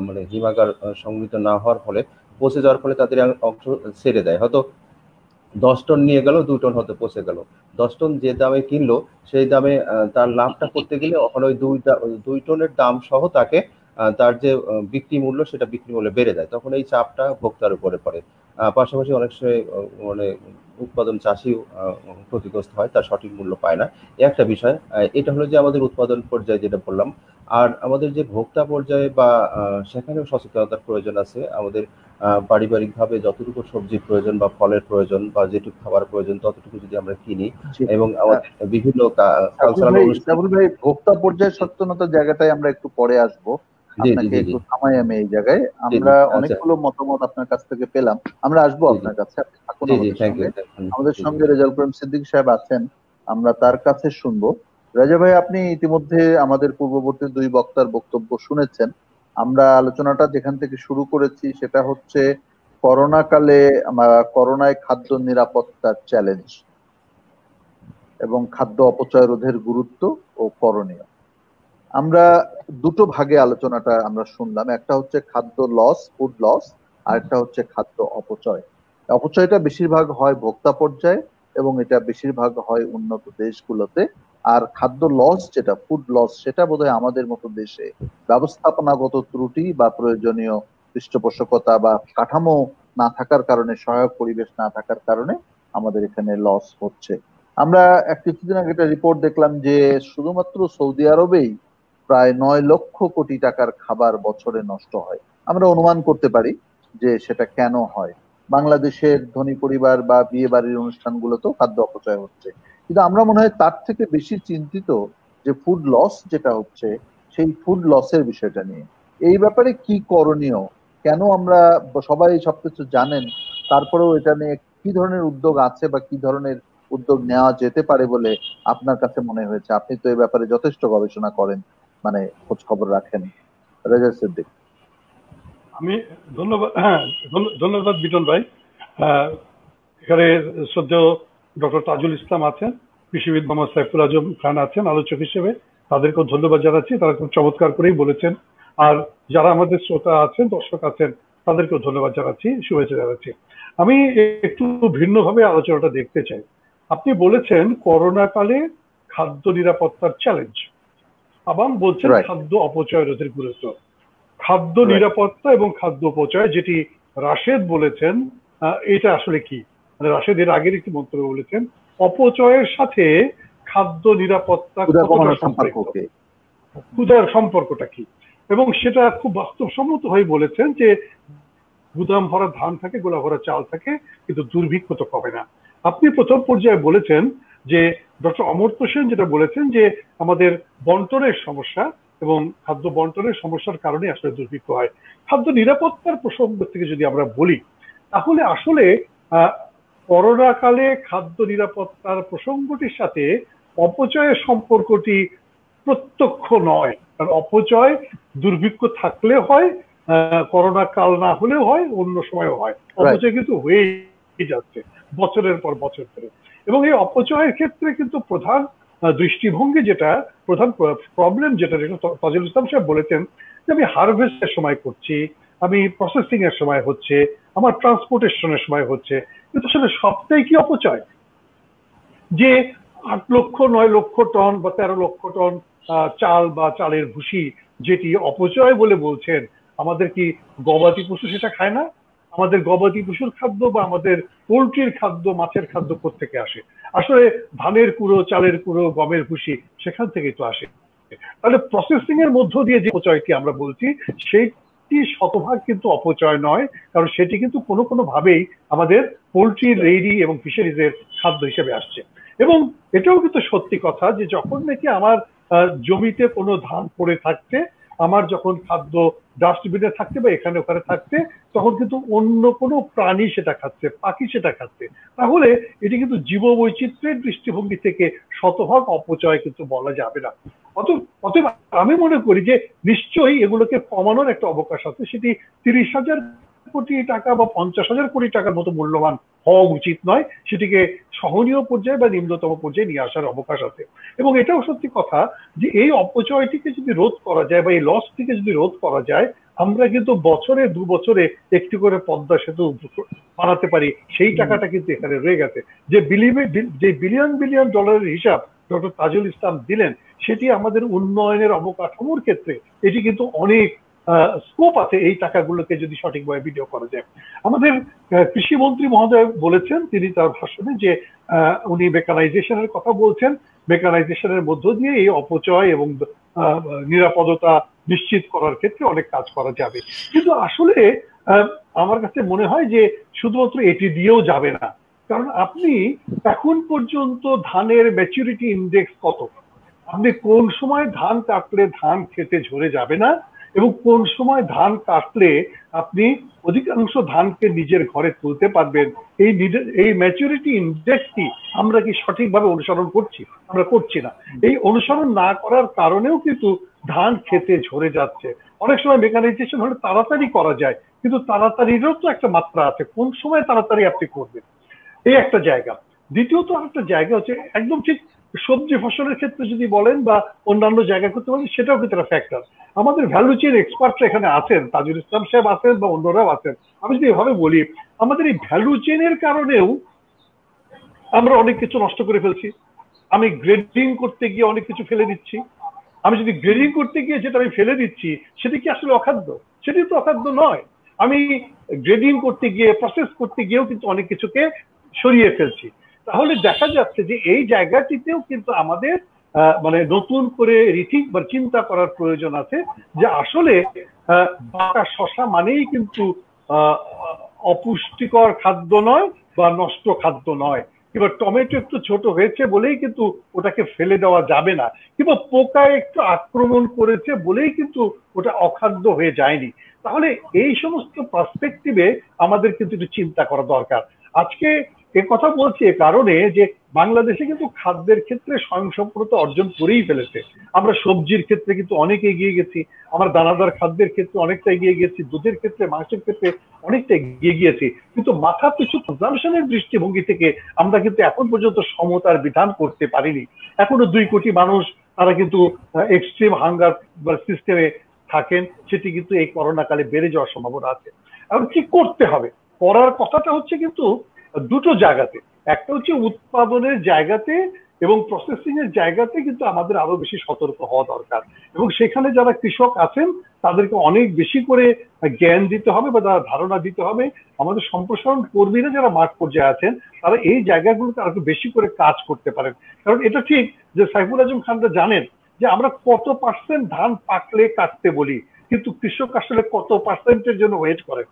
মানে হিমাগার সংগৃহীত না হওয়ার ফলে, পৌঁছে যাওয়ার ফলে তাদের অংশ ছেড়ে দেয়, হয়তো 10 টন নিয়ে গেল, 2 টন হতে পৌঁছে গেল। 10 টন যে দামে কিনলো সেই দামে তার লাভটা করতে গেলে ওখানে ওই 2 টনের দাম সহ তাকে তার যে বিক্রি মূল্য সেটা বিক্রি মূল্য বেড়ে যায়, তখন এই চাপটা ভোক্তার উপরে পড়ে। পাশাপাশি অনেক সময় মানে উৎপাদন চাষিও ক্ষতিগ্রস্ত হয়, তার সঠিক মূল্য পায় না। একটা বিষয় এটা হলো যে আমাদের উৎপাদন পর্যায়ে যেটা বললাম। আর আমাদের যে ভোক্তা পর্যায়ে বা সেখানেও সচেতনতার প্রয়োজন আছে। আমাদের পারিবারিকভাবে যতটুকু সবজির প্রয়োজন বা ফলের প্রয়োজন বা যেটুকু খাবার প্রয়োজন ততটুকু যদি আমরা কিনি এবং আমাদের বিভিন্ন কালচারাল অনুষ্ঠান, ভোক্তা পর্যায়ে সচেতনতার জায়গাটায় আমরা একটু পরে আসবো। আপনাকে একটু থামাই আমি এই জায়গায়। আমরা অনেকগুলো মতামত আপনার কাছ থেকে পেলাম, আমরা আসবো আপনার কাছে। আমাদের সঙ্গে রেজাউল করিম সিদ্দিকী সাহেব আছেন, আমরা তার কাছে শুনবো। রাজা ভাই, আপনি ইতিমধ্যে আমাদের পূর্ববর্তী 2 বক্তার বক্তব্য শুনেছেন। আমরা আলোচনাটা যেখান থেকে শুরু করেছি সেটা হচ্ছে করোনা কালে করোনায় খাদ্য নিরাপত্তার চ্যালেঞ্জ এবং খাদ্য অপচয় রোধের গুরুত্ব ও করণীয়। আমরা দুটো ভাগে আলোচনাটা আমরা শুনলাম, একটা হচ্ছে খাদ্য লস, ফুড লস, আর একটা হচ্ছে খাদ্য অপচয়। অপচয়টা বেশিরভাগ হয় ভোক্তা পর্যায়ে এবং এটা বেশিরভাগ হয় উন্নত দেশগুলোতে। আর খাদ্য লস যেটা ফুড লস, সেটা বোধহয় আমাদের মতো দেশে ব্যবস্থাপনাগত ত্রুটি বা প্রয়োজনীয় পৃষ্ঠপোষকতা বা কাঠামো না থাকার কারণে, সহায়ক পরিবেশ না থাকার কারণে আমাদের এখানে লস হচ্ছে। আমরা কিছুদিন আগে একটা রিপোর্ট দেখলাম যে শুধুমাত্র সৌদি আরবেই প্রায় 9 লক্ষ কোটি টাকার খাবার বছরে নষ্ট হয়। আমরা অনুমান করতে পারি যে সেটা কেন হয়। বাংলাদেশের ধনী পরিবার বা বিয়ে বাড়ির অনুষ্ঠানগুলোতেও খাদ্য অপচয় হচ্ছে, কিন্তু আমরা মনে হয় তার থেকে বেশি চিন্তিত যে ফুড লস যেটা হচ্ছে, সেই ফুড লসের বিষয়টা নিয়ে। এই ব্যাপারে কি করণীয়? কেন আমরা সবাই সবকিছু জানেন, তারপরেও এটা নিয়ে কি ধরনের উদ্যোগ আছে বা কি ধরনের উদ্যোগ নেওয়া যেতে পারে বলে আপনার কাছে মনে হয়েছে? আপনি তো এই ব্যাপারে যথেষ্ট গবেষণা করেন। মানে খোঁজ খবর রাখেন? রেজা সিদ্দিক। আমি ধন্যবাদ বিটন ভাই। এখানে শ্রদ্ধেয় ডক্টর তাজুল ইসলাম আছেন, কৃষিবিদ মোহাম্মদ সাইফুল আজম খান আছেন আলোচক হিসেবে, তাদেরকেও ধন্যবাদ জানাচ্ছি, তারা খুব চমৎকার করেই বলেছেন। আর যারা আমাদের শ্রোতা আছেন, দর্শক আছেন, তাদেরকেও ধন্যবাদ জানাচ্ছি, শুভেচ্ছা জানাচ্ছি। আমি একটু ভিন্নভাবে আলোচনাটা দেখতে চাই। আপনি বলেছেন করোনা কালে খাদ্য নিরাপত্তার চ্যালেঞ্জ, আবার বলছেন খাদ্য অপচয় রোধের গুরুত্ব। খাদ্য নিরাপত্তা এবং খাদ্য অপচয় যেটি রাশেদ বলেছেন, এটা আসলে কি? মানে রাশেদ এর আগের একটি মন্তব্য বলেছেন অপচয়ের সাথে খাদ্য নিরাপত্তা ক্ষুধার সম্পর্কটা কি, এবং সেটা খুব বাস্তবসম্মত হয়ে বলেছেন যে গুদাম ভরা ধান থাকে, গোলা ভরা চাল থাকে, কিন্তু দুর্ভিক্ষ তো কমে না। আপনি প্রথম পর্যায়ে বলেছেন যে ডক্টর অমর্ত্য সেন যেটা বলেছেন যে আমাদের বন্টনের সমস্যা এবং খাদ্য বন্টনের সমস্যার কারণে আসলে দুর্ভিক্ষ হয়। খাদ্য নিরাপত্তার প্রসঙ্গ থেকে যদি আমরা বলি, তাহলে আসলে করোনা কালে খাদ্য নিরাপত্তার প্রসঙ্গটির সাথে অপচয়ের সম্পর্কটি প্রত্যক্ষ নয়, কারণ অপচয় দুর্ভিক্ষ থাকলে হয়, করোনা কাল না হলেও হয়, অন্য সময়ও হয়। অপচয় কিন্তু হয়েই যাচ্ছে বছরের পর বছর ধরে, এবং এই অপচয়ের ক্ষেত্রে কিন্তু প্রধান দৃষ্টিভঙ্গি যেটা, প্রধান প্রবলেম যেটা তাজুল ইসলাম সাহেব বলেছেন যে আমি হারভেস্টের সময় করছি, আমি প্রসেসিং এর সময় হচ্ছে, আমার ট্রান্সপোর্টেশনের সময় হচ্ছে, কিন্তু আসলে সবটাই কি অপচয়? যে 8 লক্ষ 9 লক্ষ টন বা 13 লক্ষ টন চাল বা চালের ভুসি যেটি অপচয় বলে বলছেন, আমাদের কি গবাদি পশু সেটা খায় না? আমাদের গবাদি পশুর খাদ্য বা আমাদের পোলট্রির খাদ্য, মাছের খাদ্য কোত্থেকে আসে? আসলে ধানের কুড়ো, চালের কুড়ো, গমের ভুসি সেখান থেকেই তো আসে। তাহলে প্রসেসিং এর মধ্য দিয়ে যে অপচয়টি আমরা বলছি সেটি শতভাগ কিন্তু অপচয় নয়, কারণ সেটি কিন্তু কোনো কোনো ভাবেই আমাদের পোলট্রি, ডেইরি এবং ফিশারিজের খাদ্য হিসেবে আসছে। এবং এটাও কিন্তু সত্যি কথা যে যখন নাকি আমার জমিতে কোনো ধান পড়ে থাকছে, আমার যখন খাদ্য ডাস্টবিনে থাকছে বা এখানে ওখানে থাকছে, তখন কিন্তু অন্য কোনো প্রাণী সেটা খাচ্ছে, পাখি সেটা খাচ্ছে। তাহলে এটি কিন্তু জীববৈচিত্র্যের দৃষ্টিভঙ্গি থেকে শতভাগ অপচয় কিন্তু বলা যাবে না। অতএব আমি মনে করি যে নিশ্চয়ই এগুলোকে কমানোর একটা অবকাশ আছে, সেটি 30,000 কোটি টাকা বা 50,000 কোটি টাকার মতো মূল্যবান হওয়া উচিত নয়, সেটিকে সহনীয় পর্যায়ে বা নিম্নতম পর্যায়ে নিয়ে আসার অবকাশ আছে। এবং এটাও সত্যি কথা যে এই অপচয়টিকে যদি রোধ করা যায় বা এই লসটিকে যদি রোধ করা যায়, আমরা কিন্তু বছরে 2 বছরে একটি করে পদ্মা সেতু বানাতে পারি, সেই টাকাটা কিন্তু এখানে রয়ে গেছে। যে বিলিয়ন বিলিয়ন ডলারের হিসাব ডক্টর তাজুল ইসলাম দিলেন, সেটি আমাদের উন্নয়নের অবকাঠামোর ক্ষেত্রে এটি কিন্তু অনেক স্কোপ আছে এই টাকাগুলোকে যদি সঠিকভাবে বিনিয়োগ করা যায়। আমাদের কৃষিমন্ত্রী মহোদয় বলেছেন, তিনি তার ভাষণে যে উনি মেকানাইজেশনের কথা বলছেন, মেকানাইজেশনের মধ্য দিয়ে এই অপচয় এবং নিরাপদতা নিশ্চিত করার ক্ষেত্রে অনেক কাজ করা যাবে। কিন্তু আসলে আমার কাছে মনে হয় যে শুধুমাত্র এটি দিয়েও যাবে না, কারণ আপনি এখন পর্যন্ত ধানের ম্যাচুরিটি ইন্ডেক্স কত, আপনি কোন সময় ধান কাটলে ধান খেতে ঝরে যাবে না এবং কোন সময় ধান কাটলে আপনি অধিকাংশ ধানকে নিজের ঘরে তুলতে পারবেন, এই ম্যাচুরিটি ইন্ডেক্সটি আমরা কি সঠিকভাবে অনুসরণ করছি? আমরা করছি না। এই অনুসরণ না করার কারণেও কিন্তু ধান খেতে ঝরে যাচ্ছে। অনেক সময় মেকানাইজেশন হলে তাড়াতাড়ি করা যায়, কিন্তু তাড়াতাড়িরও তো একটা মাত্রা আছে, কোন সময় তাড়াতাড়ি আপনি করবেন, এই একটা জায়গা। দ্বিতীয়ত আরেকটা জায়গা হচ্ছে একদম ঠিক সবজি ফসলের ক্ষেত্রে যদি বলেন বা অন্যান্য জায়গা করতে বলেন, সেটাও কিন্তু একটা ফ্যাক্টর। আমাদের ভ্যালু চেইন এক্সপার্টরা এখানে আছেন, তাজুল ইসলাম সাহেব আছেন বা অন্যরাও আছেন। আমি যদি এভাবে বলি, আমাদের এই ভ্যালু চেইনের কারণেও আমরা অনেক কিছু নষ্ট করে ফেলছি। আমি গ্রেডিং করতে গিয়ে অনেক কিছু ফেলে দিচ্ছি। আমি যদি গ্রেডিং করতে গিয়ে যেটা আমি ফেলে দিচ্ছি, সেটা কি আসলে অখাদ্য? সেটি তো অখাদ্য নয়। আমি গ্রেডিং করতে গিয়ে, প্রসেস করতে গিয়েও কিন্তু অনেক কিছুকে সরিয়ে ফেলছি। তাহলে দেখা যাচ্ছে যে এই জায়গাটিতেও কিন্তু আমাদের মানে নতুন করে রিথিঙ্ক বা চিন্তা করার প্রয়োজন আছে যে আসলে বাটা শশা মানেই কিন্তু অপুষ্টিকর খাদ্য নয় বা নষ্ট খাদ্য নয়, কিংবা টমেটো একটু ছোট হয়েছে বলেই কিন্তু ওটাকে ফেলে দেওয়া যাবে না, কিংবা পোকা একটু আক্রমণ করেছে বলেই কিন্তু ওটা অখাদ্য হয়ে যায়নি। তাহলে এই সমস্ত পার্সপেক্টিভে আমাদের কিন্তু একটু চিন্তা করা দরকার। আজকে এ কথা বলছি এ কারণে যে বাংলাদেশে কিন্তু খাদ্যের ক্ষেত্রে স্বয়ংসম্পূর্ণতা অর্জন করেই ফেলেছে। আমরা সবজির ক্ষেত্রে কিন্তু অনেক এগিয়ে গেছি, আমরা দানাদার খাদ্যের ক্ষেত্রে অনেকটা এগিয়ে গেছি, দুধের ক্ষেত্রে, মাংসের ক্ষেত্রে অনেকটা এগিয়ে গিয়েছি। কিন্তু মাথা পিছু কনজামশনের দৃষ্টিভঙ্গি থেকে আমরা কিন্তু এখন পর্যন্ত সমতার বিধান করতে পারিনি। এখনো 2 কোটি মানুষ তারা কিন্তু এক্সট্রিম হাঙ্গার সিস্টেমে থাকেন, সেটি কিন্তু এই করোনা কালে বেড়ে যাওয়ার সম্ভাবনা আছে। এখন কি করতে হবে, করার কথাটা হচ্ছে কিন্তু দুটো জায়গাতে, একটা হচ্ছে উৎপাদনের জায়গাতে এবং প্রসেসিং এর জায়গাতে কিন্তু আমাদের আরো বেশি সতর্ক হওয়া দরকার, এবং সেখানে যারা কৃষক আছেন তাদেরকে অনেক বেশি করে জ্ঞান দিতে হবে বা তারা ধারণা দিতে হবে। আমাদের সম্প্রসারণ কর্মীরা যারা মাঠ পর্যায়ে আছেন তারা এই জায়গাগুলোতে আরো বেশি করে কাজ করতে পারেন। কারণ এটা ঠিক যে সাইফুল আজম খানরা জানেন যে আমরা কত পার্সেন্ট ধান পাকলে কাটতে বলি, কিন্তু কৃষক আসলে কত পার্সেন্টের জন্য ওয়েট করেন।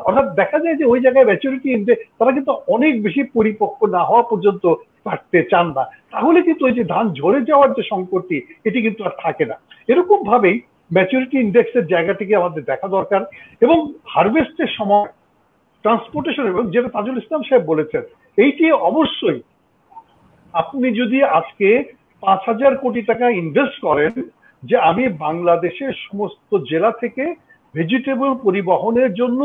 অর্থাৎ দেখা যায় যে ওই জায়গায় ম্যাচুরিটি ইন্ডেক্স তারা কিন্তু অনেক বেশি পরিপক্ক না হওয়া পর্যন্ত কাটতে চান না, তাহলে কিন্তু ওই যে ধান ঝরে যাওয়ার যে সংকটটি এটি কিন্তু আর থাকে না। এরকম ভাবেই ম্যাচুরিটি ইন্ডেক্সের জায়গাটিকে আমাদের দেখা দরকার, এবং হারভেস্টের সময় ট্রান্সপোর্টেশন, এবং যেটা তাজুল ইসলাম সাহেব বলেছেন এইটি অবশ্যই আপনি যদি আজকে 5,000 কোটি টাকা ইনভেস্ট করেন যে আমি বাংলাদেশের সমস্ত জেলা থেকে ভেজিটেবল পরিবহনের জন্য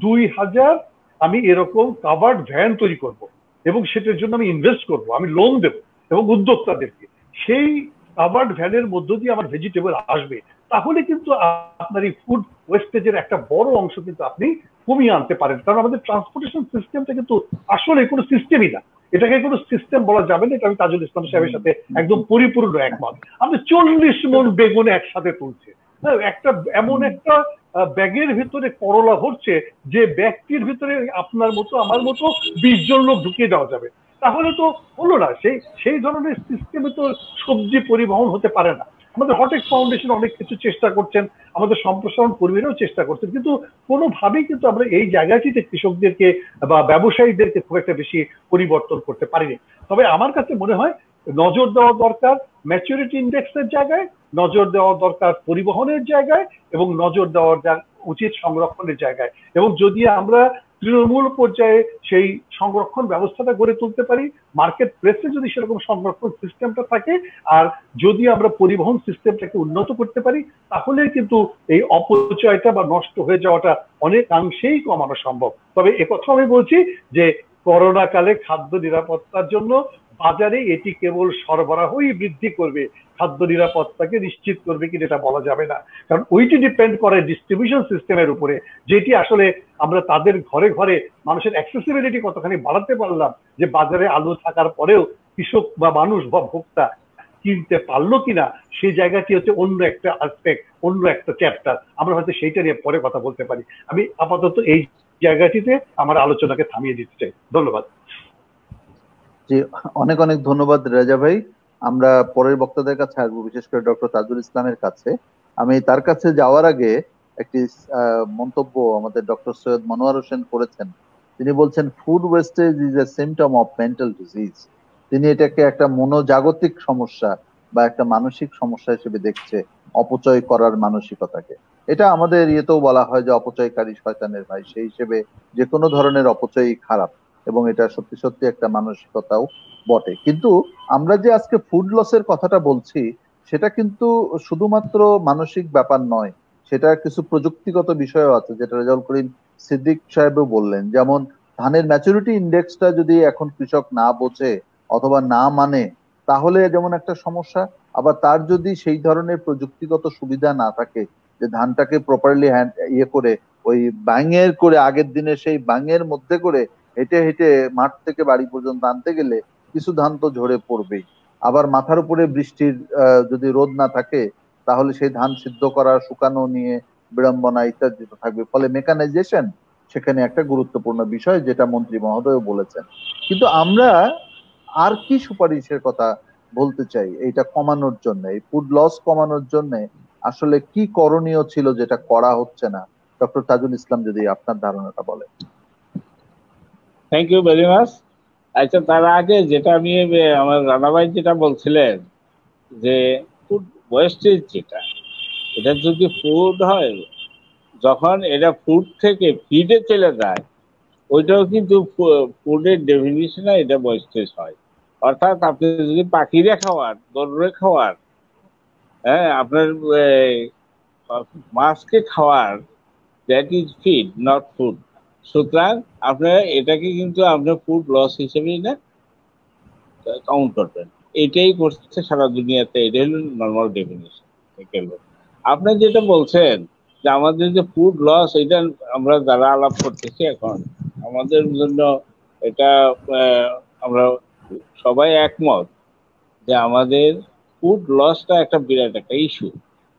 2,000 আমি এরকম কাভার্ড ভ্যান তৈরি করব, এবং সেটার জন্য আমি ইনভেস্ট করব, আমি লোন দেব এবং উদ্যোক্তাদেরকে, সেই কাভার্ড ভ্যানের মধ্য দিয়ে আমার ভেজিটেবল আসবে, তাহলে কিন্তু আপনার এই ফুড ওয়েস্টেজের একটা বড় অংশ কিন্তু আপনি কমিয়ে আনতে পারেন। কারণ আমাদের ট্রান্সপোর্টেশন সিস্টেমটা কিন্তু আসলে কোনো সিস্টেমই না, এটাকে কোনো সিস্টেম বলা যাবে না। এটা আমি তাজুল ইসলাম সাহেবের সাথে একদম পরিপূর্ণ একমত। আপনি 40 মন বেগুন একসাথে তুলছে, একটা এমন একটা ব্যাগের ভিতরে করলা ভরছে যে ব্যাগটির ভিতরে আপনার মতো আমার মতো 20 জন লোক ঢুকিয়ে দেওয়া যাবে, তাহলে তো হলো না। সেই ধরনের সিস্টেমে তো সবজি পরিবহন হতে পারে না। আমাদের হটেক্স ফাউন্ডেশন অনেক কিছু চেষ্টা করছেন, আমাদের সম্প্রসারণ কর্মীরাও চেষ্টা করছেন, কিন্তু কোনোভাবেই কিন্তু আমরা এই জায়গাটিতে কৃষকদেরকে বা ব্যবসায়ীদেরকে খুব একটা বেশি পরিবর্তন করতে পারিনি। তবে আমার কাছে মনে হয় নজর দেওয়া দরকার ম্যাচুরিটি ইন্ডেক্সের জায়গায়, নজর দেওয়া দরকার পরিবহনের জায়গায়, এবং নজর দেওয়া উচিত সংরক্ষণের জায়গায়। এবং যদি আমরা তৃণমূল পর্যায়ে সেই সংরক্ষণ ব্যবস্থাটা গড়ে তুলতে পারি, মার্কেট প্লেসে যদি সেরকম সংরক্ষণ সিস্টেমটা থাকে, আর যদি আমরা পরিবহন সিস্টেমটাকে উন্নত করতে পারি, তাহলে কিন্তু এই অপচয়টা বা নষ্ট হয়ে যাওয়াটা অনেকাংশেই কমানো সম্ভব। তবে একথা আমি বলছি যে করোনা কালে খাদ্য নিরাপত্তার জন্য বাজারে এটি কেবল সরবরাহই বৃদ্ধি করবে, খাদ্য নিরাপত্তাকে নিশ্চিত করবে কিনা এটা বলা যাবে না। কারণ ওইটি ডিপেন্ড করে ডিস্ট্রিবিউশন সিস্টেমের উপরে, যেটি আসলে আমরা তাদের ঘরে ঘরে মানুষের অ্যাক্সেসিবিলিটি কতখানি বাড়াতে পারলাম, যে বাজারে আলু থাকার পরেও কৃষক বা মানুষ বা ভোক্তা কিনতে পারলো কিনা, সেই জায়গাটি হচ্ছে অন্য একটা আসপেক্ট, অন্য একটা চ্যাপ্টার। আমরা হয়তো সেইটা নিয়ে পরে কথা বলতে পারি। আমি আপাতত এই জায়গাটিতে আমার আলোচনাকে থামিয়ে দিতে চাই। ধন্যবাদ। জি, অনেক অনেক ধন্যবাদ রেজা ভাই। আমরা পরের বক্তাদের কাছে আসবো, বিশেষ করে ডক্টর তাজুল ইসলামের কাছে। আমি তার কাছে যাওয়ার আগে একটি মন্তব্য আমাদের ডক্টর সৈয়দ মনোয়ার হোসেন করেছেন। তিনি বলছেন food wastage is a symptom of mental disease. তিনি এটাকে একটা মনোজাগতিক সমস্যা বা একটা মানসিক সমস্যা হিসেবে দেখছে, অপচয় করার মানসিকতাকে। এটা আমাদের ইয়েতেও বলা হয় যে অপচয়কারী শয়তানের ভাই, সেই হিসেবে যে কোনো ধরনের অপচয়ই খারাপ, এবং এটা সত্যি সত্যি একটা মানসিকতাও বটে। কিন্তু আমরা যে আজকে ফুড লসের কথাটা বলছি, সেটা কিন্তু শুধুমাত্র মানসিক ব্যাপার নয়, সেটা কিছু প্রযুক্তিগত বিষয়ও আছে, যেটা রেজাউল করিম সিদ্দিক সাহেবও বললেন। যেমন ধানের ম্যাচুরিটি ইন্ডেক্সটা যদি এখন কৃষক না বোঝে অথবা না মানে, তাহলে যেমন একটা সমস্যা। আবার তার যদি সেই ধরনের প্রযুক্তিগত সুবিধা না থাকে যে ধানটাকে প্রপারলি ইয়ে করে ওই ব্যাঙের করে, আগের দিনে সেই ব্যাঙের মধ্যে করে হেঁটে হেঁটে মাঠ থেকে বাড়ি পর্যন্ত আনতে গেলে কিছু ধান তো ঝরে পড়বেই। আবার মাথার উপরে বৃষ্টির যদি রোদ না থাকে, তাহলে সেই ধান সিদ্ধ করা, শুকানো নিয়ে বিড়ম্বনা ইত্যাদি থাকবে। ফলে মেকানাইজেশন সেখানে একটা গুরুত্বপূর্ণ বিষয়, যেটা মন্ত্রী মহোদয় বলেছেন। কিন্তু আমরা আর কি সুপারিশের কথা বলতে চাই এইটা কমানোর জন্য, এই ফুড লস কমানোর জন্য আসলে কি করণীয় ছিল যেটা করা হচ্ছে না? ডক্টর তাজুল ইসলাম যদি আপনার ধারণাটা বলেন। Thank you very much. আচ্ছা, তার আগে যেটা আমি আমার রানাভাই যেটা বলছিলেন যে ফুড ওয়েস্টেজ, যেটা এটা যদি ফুড হয়, যখন এটা ফুড থেকে ফিডে চলে যায়, ওইটাও কিন্তু ফুডের ডেফিনিশনে এটা ওয়েস্টেজ হয়। অর্থাৎ আপনি যদি পাখিরে খাওয়ার, গরুরে খাওয়ার, হ্যাঁ আপনার মাছকে খাওয়ার, that is feed not food. সুতরাং আপনার এটাকে কিন্তু আপনার ফুড লস হিসেবেই না কাউন্ট করবেন। এটাই করছে সারা দুনিয়াতে, এটা হলো নর্মাল ডেফিনেশন। আপনি যেটা বলছেন যে আমাদের যে ফুড লস, এটা আমরা যারা আলাপ করতেছি এখন আমাদের জন্য এটা আমরা সবাই একমত যে আমাদের ফুড লসটা একটা বিরাট একটা ইস্যু,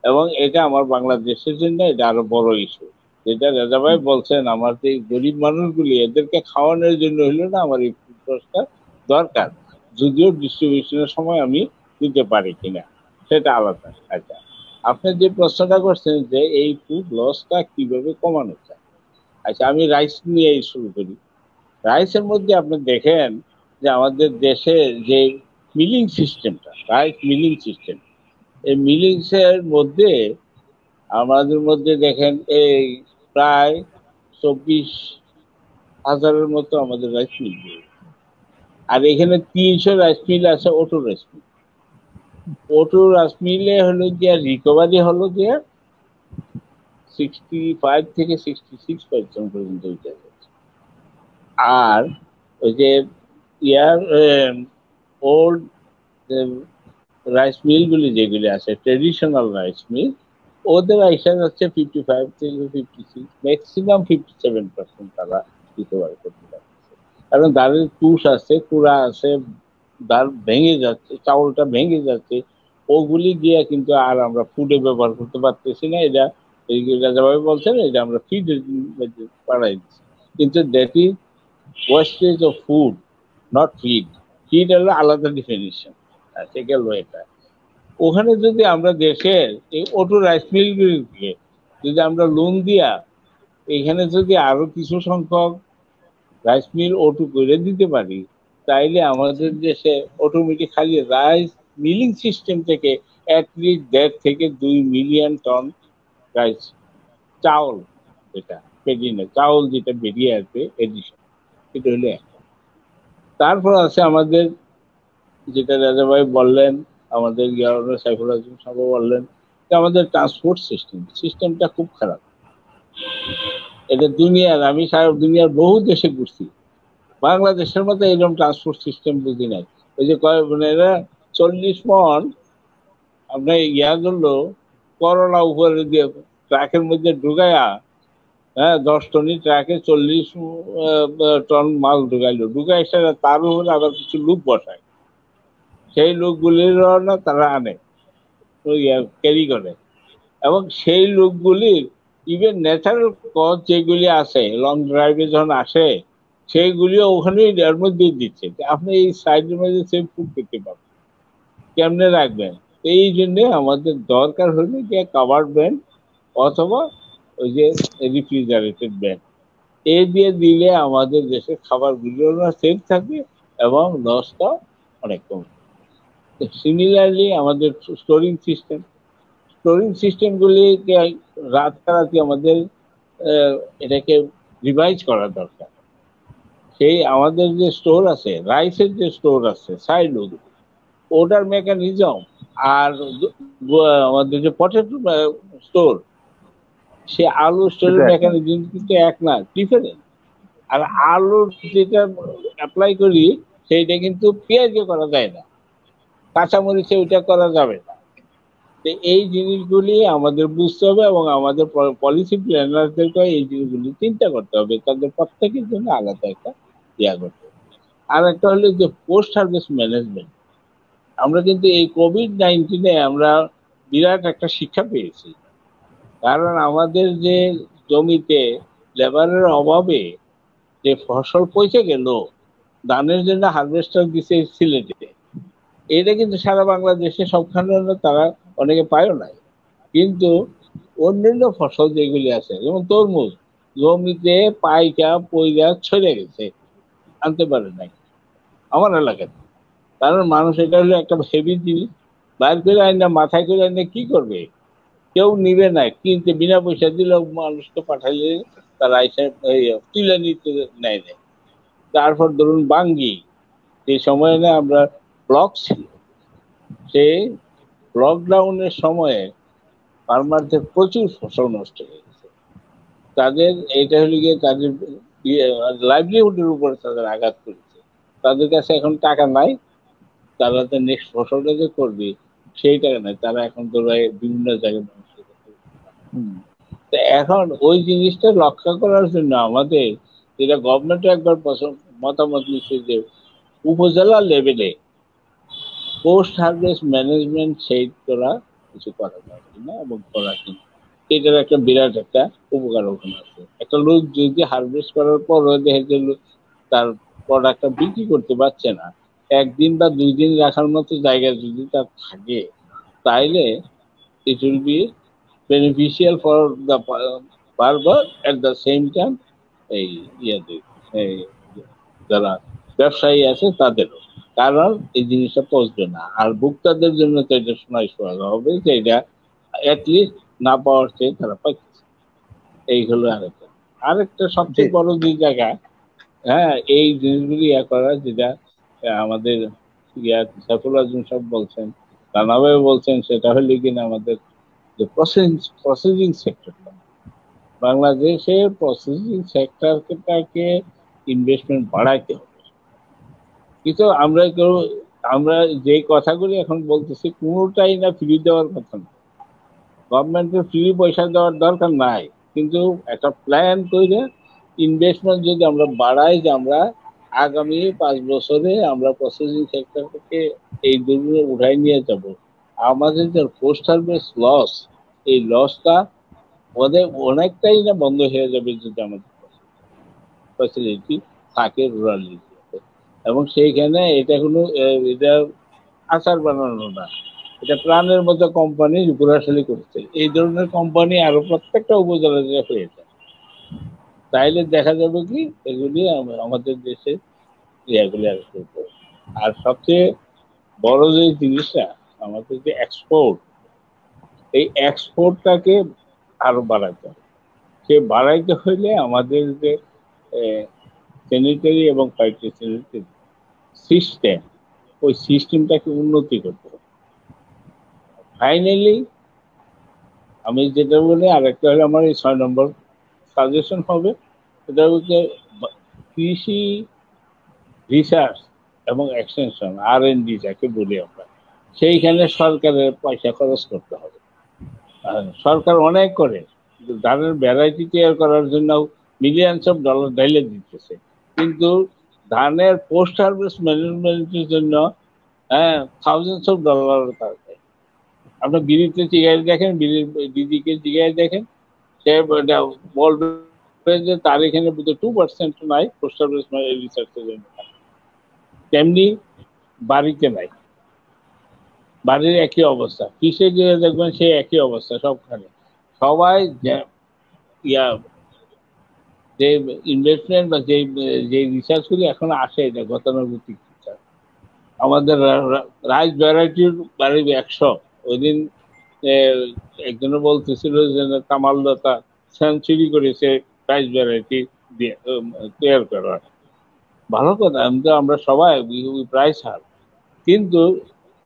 এবং এটা আমার বাংলাদেশের জন্য এটা আরো বড় ইস্যু। যেটা রাজা ভাই বলছেন, আমার যে গরিব মানুষগুলি এদেরকে খাওয়ানোর জন্য হইলো না আমার এই ফুড লসটা দরকার, যদিও ডিস্ট্রিবিউশনের সময় আমি দিতে পারি কিনা সেটা আলাদা। আচ্ছা, আপনি যে প্রশ্নটা করছেন যে এই ফুড লসটা কিভাবে কমানো যায়, আচ্ছা আমি রাইস নিয়ে শুরু করি। রাইসের মধ্যে আপনি দেখেন যে আমাদের দেশে যে মিলিং সিস্টেমটা, রাইস মিলিং সিস্টেম, এই মিলিংসের মধ্যে আমাদের মধ্যে দেখেন এই প্রায় 24,000-এর মতো আমাদের রাইস মিল, আর এখানে 300 রাইস মিল আছে auto rice mill. Auto rice মিলে হলো গিয়া রিকভারি হলো গিয়া 65 থেকে 66% পর্যন্ত উঠে গেছে। আর ওই যে ওল্ড রাইস মিলগুলি যেগুলি আছে, ট্রেডিশনাল রাইস মিল, ওদের আইসা যাচ্ছে 55 থেকে 56, ম্যাক্সিমাম 57% তারা রিকভার করতে পারছে। কারণ দাঁড়ের তুষ আছে, কুড়া আছে, দাঁড় ভেঙে যাচ্ছে, চাউলটা ভেঙে যাচ্ছে, ওগুলি দিয়ে কিন্তু আর আমরা ফুডে ব্যবহার করতে পারতেছি না। এটা রাজাভাই বলছেন এটা আমরা ফিডে পাঠাই দিচ্ছি, কিন্তু that is wastage of food, not feed. Feed হলো আলাদা ডিফিনিশন, সে গেল এটা। ওখানে যদি আমরা দেশের এই অটো রাইস মিলগুলিকে যদি আমরা লোন দিয়া এখানে যদি আরো কিছু সংখ্যক রাইস মিল অটো করে দিতে পারি, তাইলে আমাদের দেশে অটোমেটিক খালি রাইস মিলিং সিস্টেম থেকে অ্যাটলিস্ট 1.5 থেকে 2 মিলিয়ন টন রাইস চাউল, যেটা পেডিনে চাউল যেটা বেরিয়ে আসবে এডিশন, এটা হলে তারপর আছে আমাদের যেটা রাজাভাই বললেন, আমাদের সাইফুল আজম সাহেব বললেন যে আমাদের ট্রান্সপোর্ট সিস্টেমটা খুব খারাপ। এটা দুনিয়ার, আমি সারা দুনিয়ার বহু দেশে ঘুরছি, বাংলাদেশের মতো এরকম ট্রান্সপোর্ট সিস্টেম বুঝি নাই। ওই যে মানে এরা 40 মন আপনার ধরলো করলা উপরে দিয়ে ট্রাকের মধ্যে ঢুকাইয়া, হ্যাঁ 10 টনি ট্রাকে 40 টন মাল ঢুকাইলো, ঢুকাই সেটা তার উপরে আবার কিছু লোক বসায়, সেই লোকগুলির না তারা আনে ক্যারি করে, এবং সেই লোকগুলির ইভেন ন্যাচারাল কস্ট যেগুলি আছে লং ড্রাইভে যখন আসে সেইগুলিও ওখানে এর মধ্যে দিচ্ছে। আপনি এই সাইডের মধ্যে সেভ ফুড পেতে পারবেন, কেমনে রাখবেন? এই জন্যে আমাদের দরকার হলে যে কাভার ব্যান্ড অথবা ওই যে রেফ্রিজারেটেড ব্যান্ড, এই দিয়ে দিলে আমাদের দেশের খাবারগুলিও সেফ থাকবে এবং লসটা অনেক কমবে। সিমিলারলি আমাদের স্টোরিং সিস্টেমগুলিকে রাতারাতি আমাদের এটাকে রিভাইজ করা দরকার। সেই আমাদের যে স্টোর আছে, রাইসের যে স্টোর আছে সাইড ওটার মেকানিজম আর আমাদের যে পটেটো স্টোর, সে আলু স্টোরের মেকানিজম কিন্তু এক না, ডিফারেন্ট। আর আলু যেটা অ্যাপ্লাই করি সেইটা কিন্তু পেঁয়াজে করা যায় না, কাঁচামরিচে ওইটা করা যাবে না। এই জিনিসগুলি আমাদের বুঝতে হবে এবং আমাদের পলিসি প্ল্যানারদেরকে এই জিনিসগুলি চিন্তা করতে হবে, তাদের প্রত্যেকের জন্য আলাদা একটা ইয়া করতে হবে। আর একটা হলো যে পোস্ট হারভেস্ট ম্যানেজমেন্ট। আমরা কিন্তু এই কোভিড-19 আমরা বিরাট একটা শিক্ষা পেয়েছি, কারণ আমাদের যে জমিতে লেবারের অভাবে যে ফসল পচে গেল, ধানের জন্য হারভেস্টার দিছে সিলেটে, এটা কিন্তু সারা বাংলাদেশে সবখানে তারা অনেকে পায়ও নাই, কিন্তু অন্যান্য ফসল যেগুলি আছে যেমন তরমুজ জমিতে পাইকা পইরা ছড়ে গেছে, আনতে পারে নাই আমার এলাকাতে। কারণ মানুষ এটা হলো একটা হেভি জিনিস, বাইর করে আইন না মাথায় করে আইন কি করবে, কেউ নিবে না, কিনতে বিনা পয়সা দিলেও মানুষকে পাঠাইলে তারা তুলে নিতে নেয়। তারপর ধরুন বাঙ্গি, যে সময়ে না আমরা ব্লক ছিল, সেই লকডাউনের সময়ে ফার্মারদের প্রচুর ফসল নষ্ট হয়ে গেছে। তাদের এটা হলে গিয়ে তাদের লাইভলিহুডের উপরে তাদের আঘাত করেছে। তাদের কাছে এখন টাকা নাই, তারা তো নেক্সট ফসলটা যে করবে সেই টাকা নাই, তারা এখন দৌড়ায় বিভিন্ন জায়গায়। তো এখন ওই জিনিসটা রক্ষা করার জন্য আমাদের যেটা গভর্নমেন্টও একবার মতামত নিচ্ছে যে উপজেলা লেভেলে পোস্ট হারভেস্ট ম্যানেজমেন্ট সেইট করা কিছু করা যায় কিনা এবং করা কিনা, এটার একটা বিরাট একটা উপকার ওখানে আছে। একটা লোক যদি হারভেস্ট করার পর দেখে যে তার প্রোডাক্টটা বিক্রি করতে পারছে না, একদিন বা 2 দিন রাখার মতো জায়গা যদি তার থাকে, তাইলে it will be beneficial for the farmer at the same time এই যারা ব্যবসায়ী আছে তাদেরও, কারণ এই জিনিসটা পৌঁছবে না। আর ভোক্তাদের জন্য তো এটা শোনাই শোনা হবে যে এটা অ্যাটলিস্ট না পাওয়ার চেয়ে তারা পাইতেছে। এই হলো আরেকটা সবচেয়ে বড় যে জায়গা, হ্যাঁ, এই জিনিসগুলি করা, যেটা আমাদের সাইফুল আজম সব বলছেন, রানাভাই বলছেন, সেটা হলে কিনা আমাদের যে প্রসেসিং সেক্টরটা, বাংলাদেশের প্রসেসিং সেক্টরটাকে ইনভেস্টমেন্ট বাড়াইতে হবে। কিন্তু আমরা যে কথাগুলি এখন বলতেছি কোনোটাই না ফ্রি দেওয়ার কথা না, গভর্নমেন্টের ফ্রি পয়সা দেওয়ার দরকার নাই, কিন্তু একটা প্ল্যান করে ইনভেস্টমেন্ট যদি আমরা বাড়াই, যে আমরা আগামী 5 বছরে আমরা প্রসেসিং সেক্টরটাকে এই দুর্নীতি উঠাই নিয়ে যাব, আমাদের যে পোস্ট হারভেস্ট লস, এই লসটা ওদের অনেকটাই না বন্ধ হয়ে যাবে যদি আমাদের ফ্যাসিলিটি থাকে রুরাল এরিয়াতে। এবং সেইখানে এটা কোনো এটা আচার বানানো না, এটা প্রাণের মতো কোম্পানি ঘোরাশালি করছে। এই ধরনের কোম্পানি আরো প্রত্যেকটা উপজেলা হয়ে যায়, তাইলে দেখা যাবে কি এগুলি আমাদের দেশে ইয়েগুলি আর করবে। আর সবচেয়ে বড় যে জিনিসটা আমাদের যে এক্সপোর্ট, এই এক্সপোর্টটাকে আরো বাড়াইতে হবে। সে বাড়াইতে হইলে আমাদের যে স্যানিটারি এবং ফাইটোস্যানিটারি সিস্টেম, ওই সিস্টেমটাকে উন্নতি করতে হবে। ফাইনালি আমি যেটা বলি, আরেকটা হলে আমার এই 6 নম্বর সাজেশন হবে, সেটা হচ্ছে কৃষি রিসার্চ এবং এক্সটেনশন R&D যাকে বলি আমরা, সেইখানে সরকারের পয়সা খরচ করতে হবে। সরকার অনেক করে, ধানের ভ্যারাইটি তৈরি করার জন্য মিলিয়নস অফ ডলার ঢেলে দিতেছে, কিন্তু ধানের পোস্ট হারভেস্ট ম্যানেজমেন্টের জন্য থাউজেন্ডস অফ ডলার থাকে। আপনার বিড়িতে জিগায় দেখেন, দিদিকে জিগায় দেখেন, সে বলবে যে তার এখানে 2% নাই পোস্ট হারভেস্ট রিসার্চের জন্য, তেমনি বাড়িতে নাই, বাড়ির একই অবস্থা, কৃষি গিয়ে দেখবেন সেই একই অবস্থা সবখানে। সবাই যে ইনভেস্টমেন্ট বা যে রিসার্চগুলি এখন আসে, এটা গতানুগতিক রিসার্চ। আমাদের রাইস ভ্যারাইটির বাড়ি 100, ওই দিন একজনে বলতেছিল যে কামালদাতা সেঞ্চুরি করেছে রাইস ভ্যারাইটি তৈরি করার। ভালো কথা, আমরা সবাই প্রাইস হার, কিন্তু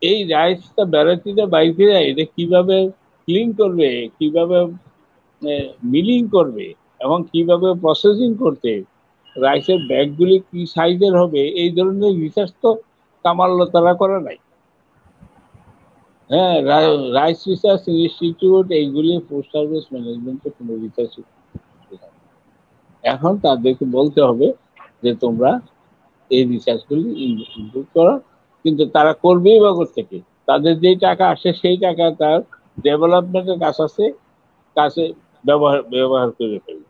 এই রাইসটা ভ্যারাইটিটা বাইরে এটা কিভাবে ক্লিন করবে, কিভাবে মিলিং করবে এবং কিভাবে প্রসেসিং করতে, রাইসের ব্যাগগুলি কি সাইজের হবে, এই ধরনের রিসার্চ তো কামালতারা করে নাই। হ্যাঁ, রাইস রিসার্চ ইনস্টিটিউট এইগুলি পোস্ট হারভেস্ট ম্যানেজমেন্টে কোনো রিসার্চ, এখন তাদেরকে বলতে হবে যে তোমরা এই রিসার্চগুলি ইনক্লুড করো, কিন্তু তারা করবেই বা থেকে, তাদের যেই টাকা আসে সেই টাকা তার ডেভেলপমেন্টের কাছে ব্যবহার করে ফেলবে।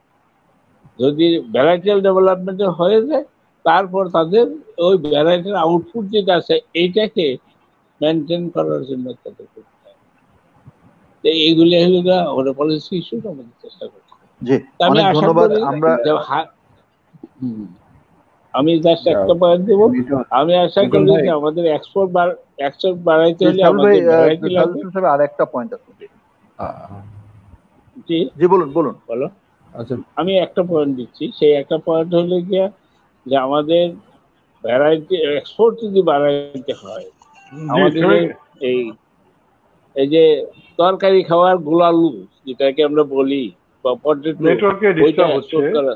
যদি ভ্যারাইটাল ডেভেলপমেন্টের হয়ে যায়, তারপর তাদের ওই ভ্যারাইটির আউটপুট যেটা আছে এইটাকে মেনটেন করার জন্য তাদের করতে হবে। এইগুলি হলো পলিসি ইস্যু আমাদের চেষ্টা করছি। আমি আশা করি আমি জাস্ট একটা পয়েন্ট দেবো, আমি আশা করি যে আমাদের এক্সপোর্ট বাড়াইতে হলে আমাদের ভ্যারাইটি লাগবে। আর একটা পয়েন্ট আছে, জি বলুন বলো। আচ্ছা, আমি একটা পয়েন্ট দিচ্ছি, সেই একটা পয়েন্ট হলো গিয়া যে আমাদের ভ্যারাইটি এক্সপোর্ট যদি বাড়াইতে হয় আমাদের এই এই যে তরকারি খাওয়ার গোলালু যেটাকে আমরা বলি বা পটেটো ওইটা এক্সপোর্ট করা।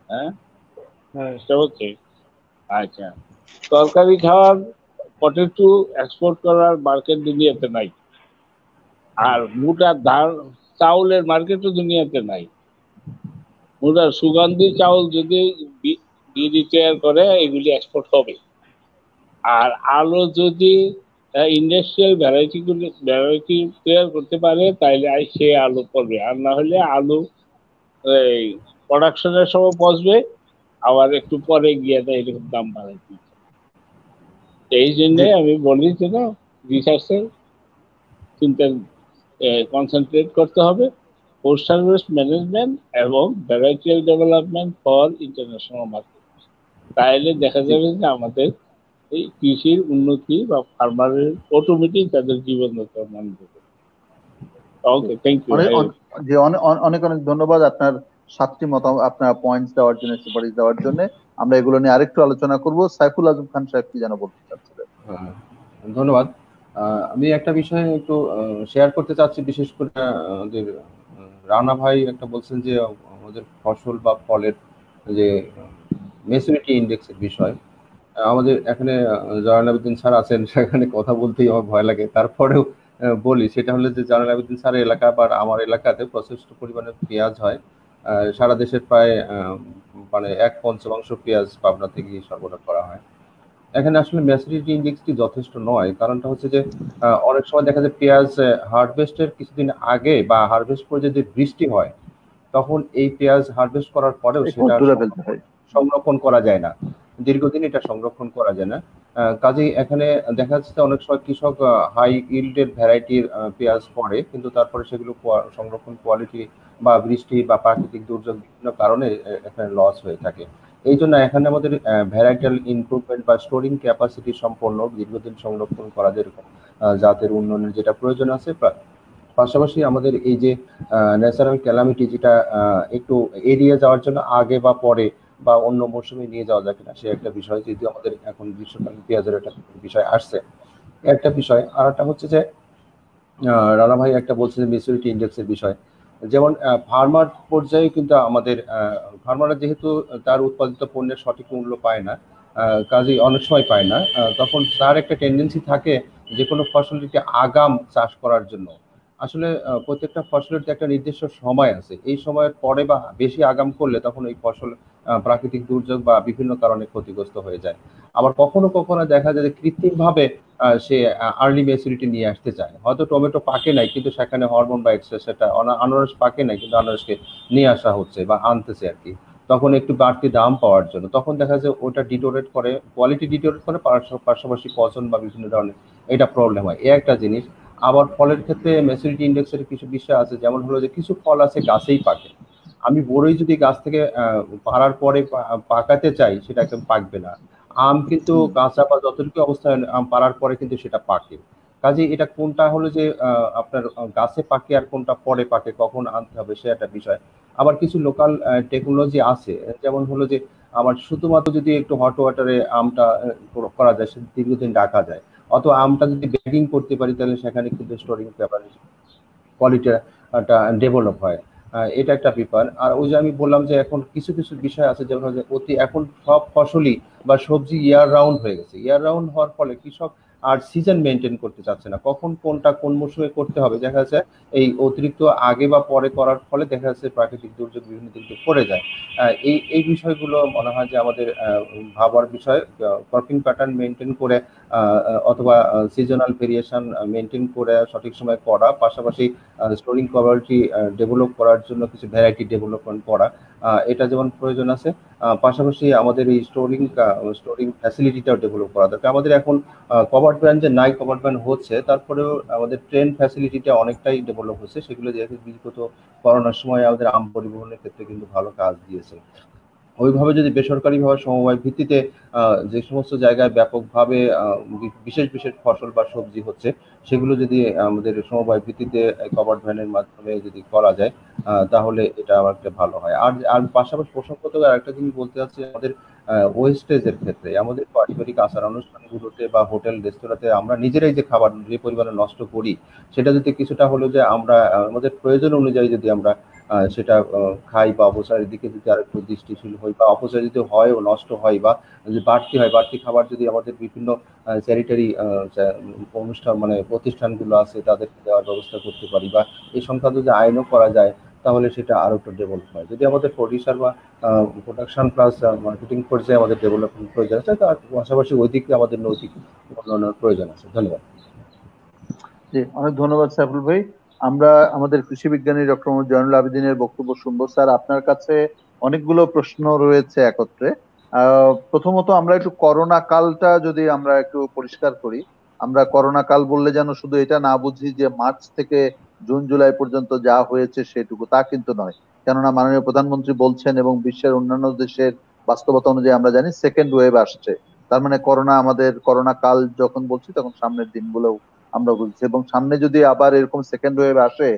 হ্যাঁ হচ্ছে আচ্ছা, তরকারি খাওয়ার পটেটো এক্সপোর্ট করার মার্কেট দুনিয়াতে নাই, আর মোটা ধান চাউলের মার্কেটও দুনিয়াতে নাই। মোটা সুগন্ধি চাউল যদি বিডি তৈরি করে এগুলি এক্সপোর্ট হবে। আর আলু যদি ইন্ডাস্ট্রিয়াল ভ্যারাইটি তৈরি করতে পারে তাহলে সে আলু পড়বে, আর না হলে আলু এই প্রোডাকশনের সময় পচবে, আবার একটু পরে গিয়ে দেয় এরকম দাম বাড়ায়। এই জন্য আমি বলি যে না, রিসার্চের চিন্তা কনসেন্ট্রেট করতে হবে, পোস্ট হারভেস্ট ম্যানেজমেন্ট এবং ভ্যারাইটিয়াল ডেভেলপমেন্ট ফর ইন্টারন্যাশনাল মার্কেট। তাহলে দেখা যাবে যে আমাদের এই কৃষির উন্নতি বা ফার্মারের অটোমেটিক তাদের জীবনযাত্রা মান দেবে। ওকে, থ্যাংক ইউ। অনেক অনেক ধন্যবাদ আপনার 7টি আপনার পয়েন্টস দেওয়ার জন্য, সুপারিশ দেওয়ার জন্য। আমরা এগুলো নিয়ে আরেকটু আলোচনা করব। সাইফুল আজম খান সাহেব কি যেন বলতে চাচ্ছিলেন? ধন্যবাদ। আমি একটা বিষয় একটু শেয়ার করতে চাচ্ছি, বিশেষ করে আমাদের রানা ভাই একটা বলছেন যে আমাদের ফসল বা ফলের যে ম্যাচুরিটি ইন্ডেক্সের বিষয়। আমাদের এখানে জয়নাল আবেদিন স্যার আছেন, সেখানে কথা বলতেই আমার ভয় লাগে, তারপরেও বলি। সেটা হলো যে জয়নাল আবেদিন স্যারের এলাকা বা আমার এলাকাতে প্রচুর পরিমাণে পেঁয়াজ হয়। সারা দেশের প্রায় মানে 1/5 পেঁয়াজ পাবনা থেকে সরবরাহ করা হয়। এখানে আসলে ম্যাচুরিটি ইন্ডেক্সটি যথেষ্ট নয়। কারণটা হচ্ছে যে অনেক সময় দেখা যায় পেঁয়াজ হারভেস্টের কিছুদিন আগে বা হারভেস্ট করে যদি বৃষ্টি হয়, তখন এই পেঁয়াজ হারভেস্ট করার পরেও সেটা সংরক্ষণ করা যায় না, দীর্ঘদিন এটা সংরক্ষণ করা যায় না। কাজেই এখানে দেখা যাচ্ছে অনেক সময় কৃষক হাই ইল্ডের ভ্যারাইটির পেঁয়াজ করে, কিন্তু তারপরে সেগুলো সংরক্ষণ কোয়ালিটি বা বৃষ্টি বা প্রাকৃতিক দুর্যোগ বিভিন্ন কারণে এখানে লস হয়ে থাকে। এই জন্য এখানে আমাদের ভ্যারাইটাল ইমপ্রুভমেন্ট বা স্টোরিং ক্যাপাসিটি সম্পন্ন দীর্ঘদিন সংরক্ষণ করা যেরকম জাতের উন্নয়নের যেটা প্রয়োজন আছে, পাশাপাশি আমাদের এই যে ন্যাচারাল ক্যালামিটি যেটা একটু এড়িয়ে যাওয়ার জন্য আগে বা পরে বা অন্য মৌসুমে নিয়ে যাওয়া যায় কিনা সে একটা বিষয়, যদিও আমাদের এখন গ্রীষ্মকালীন পেঁয়াজের একটা বিষয় আসছে একটা বিষয়। আর একটা হচ্ছে যে রানা ভাই একটা বলছে যে ম্যাচুরিটি ইন্ডেক্সের বিষয়, যেমন ফার্মার পর্যায়ে কিন্তু আমাদের ফার্মাররা যেহেতু তার উৎপাদিত পণ্যের সঠিক মূল্য পায় না, কাজেই অনেক সময় পায় না, তখন তার একটা টেন্ডেন্সি থাকে যে কোনো ফসলটিকে আগাম চাষ করার জন্য। আসলে প্রত্যেকটা ফসলের যে একটা নির্দিষ্ট সময় আছে, এই সময়ের পরে বা বেশি আগাম করলে তখন এই ফসল প্রাকৃতিক দুর্যোগ বা বিভিন্ন কারণে ক্ষতিগ্রস্ত হয়ে যায়। আবার কখনো কখনো দেখা যায় যে কৃত্রিমভাবে সে আর্লি ম্যাচুরিটি নিয়ে আসতে চায়। হয়তো টমেটো পাকে নাই, কিন্তু সেখানে হরমোন বা এক্সট্রা সেটা, আনারস পাকে নাই কিন্তু আনারসকে নিয়ে আসা হচ্ছে বা আনতেছে আর কি, তখন একটু বাড়তি দাম পাওয়ার জন্য। তখন দেখা যায় ওটা ডিটোরেট করে, কোয়ালিটি ডিটোরেট করে, পাশাপাশি পচন বা বিভিন্ন ধরনের এটা প্রবলেম হয়। এই একটা জিনিস। আবার ফলের ক্ষেত্রে ম্যাচুরিটি ইন্ডেক্সের কিছু বিষয় আছে, যেমন হলো যে কিছু ফল আছে গাছেই পাকে। আমি বড়ই যদি গাছ থেকে পাড়ার পরে পাকাতে চাই, সেটা একদম পাকবে না। আম কিন্তু কাঁচা বা যতটুকু অবস্থায় আম পাড়ার পরে কিন্তু সেটা পাকে। কাজে এটা কোনটা হলো যে আপনার গাছে পাকে আর কোনটা পরে পাকে, কখন আনতে হবে সে একটা বিষয়। আবার কিছু লোকাল টেকনোলজি আছে, যেমন হলো যে আমার শুধুমাত্র যদি একটু হট ওয়াটারে আমটা করা যায়, সে দীর্ঘদিন রাখা যায়। অথবা আমটা যদি ব্যাগিং করতে পারি, তাহলে সেখানে কিন্তু স্টোরিং কোয়ালিটিটা ডেভেলপ হয়। এটা একটা ব্যাপার। আর ওই যে আমি বললাম যে এখন কিছু কিছু বিষয় আছে, যেমন এখন সব ফসলই বা সবজি ইয়ার রাউন্ড হয়ে গেছে। ইয়ার রাউন্ড হওয়ার ফলে কৃষক আর সিজন মেনটেন করতে চাচ্ছে না, কখন কোনটা কোন মৌসুমে করতে হবে। দেখা যাচ্ছে এই অতিরিক্ত আগে বা পরে করার ফলে দেখা যাচ্ছে প্রাকৃতিক দুর্যোগ বিভিন্ন দিকে পড়ে যায়। এই বিষয়গুলো মনে হয় যে আমাদের ভাবার বিষয়। ক্রপিং প্যাটার্ন মেনটেন করে অথবা সিজনাল ভেরিয়েশন মেনটেন করে সঠিক সময় করা, পাশাপাশি স্টোরিং কোয়ালিটি ডেভেলপ করার জন্য কিছু ভ্যারাইটি ডেভেলপমেন্ট করা, এটা যেমন প্রয়োজন আছে। পাশাপাশি আমাদের এই স্টোরিং ফ্যাসিলিটিটাও ডেভেলপ করা দরকার। আমাদের এখন কভার্ড ভ্যান যে নাই, কভার্ড ভ্যান হচ্ছে, তারপরেও আমাদের ট্রেন ফ্যাসিলিটিটা অনেকটাই ডেভেলপ হচ্ছে। সেগুলো যেহেতু বিগত করোনার সময় আমাদের আম পরিবহনের ক্ষেত্রে কিন্তু ভালো কাজ দিয়েছে। ওইভাবে যদি বেসরকারিভাবে সমবায় ভিত্তিতে যে সমস্ত জায়গায় ব্যাপকভাবে বিশেষ বিশেষ ফসল বা সবজি হচ্ছে, সেগুলো যদি আমাদের সমবায় ভিত্তিতে কভার্ড ভ্যানের মাধ্যমে যদি করা যায়, তাহলে এটা আমার একটা ভালো হয়। আর পাশাপাশি প্রসঙ্গত আরেকটা জিনিস বলতে চাচ্ছি, আমাদের ওয়েস্টেজের ক্ষেত্রে আমাদের পারিবারিক আচার অনুষ্ঠানগুলোতে বা হোটেল রেস্তোরাঁতে আমরা নিজেরাই যে খাবার যে পরিমাণে নষ্ট করি, সেটা যদি কিছুটা হলো যে আমরা আমাদের প্রয়োজন অনুযায়ী যদি আমরা সেটা খাই বা অপচয়ের দিকে যদি আরেকটু দৃষ্টিশীল হই, বা অপচয় যদি হয় ও নষ্ট হয় বা যদি বাড়তি হয়, বাড়তি খাবার যদি আমাদের বিভিন্ন চ্যারিটারি অনুষ্ঠান মানে প্রতিষ্ঠানগুলো আছে তাদেরকে দেওয়ার ব্যবস্থা করতে পারি, বা এই সংক্রান্ত যদি আইনও করা যায়, তাহলে সেটা আরো একটু ডেভেলপ হয়। যদি আমাদের প্রডিউসার বা প্রোডাকশন প্লাস মার্কেটিং পর্যায়ে আমাদের ডেভেলপমেন্ট প্রয়োজন আছে, তার পাশাপাশি ওই দিকে আমাদের নৈতিক উন্নয়নের প্রয়োজন আছে। ধন্যবাদ। জি, অনেক ধন্যবাদ সাইফুল ভাই। আমরা আমাদের কৃষি বিজ্ঞানী ডক্টর মোহাম্মদ জয়নুল আবেদিনের বক্তব্য শুনবো। স্যার, আপনার কাছে অনেকগুলো প্রশ্ন রয়েছে একত্রে। প্রথমত আমরা একটু করোনা কালটা যদি আমরা একটু পরিষ্কার করি। আমরা করোনা কাল বললে যেন শুধু এটা না বুঝি যে মার্চ থেকে জুন জুলাই পর্যন্ত যা হয়েছে সেটুকু, তা কিন্তু নয়। কেননা মাননীয় প্রধানমন্ত্রী বলছেন এবং বিশ্বের অন্যান্য দেশের বাস্তবতা অনুযায়ী আমরা জানি সেকেন্ড ওয়েভ আসছে। তার মানে করোনা কাল যখন বলছি তখন সামনের দিনগুলো আমরা বুঝছি, এবং সামনে যদি আবার এরকম সেকেন্ড ওয়েভ আসে,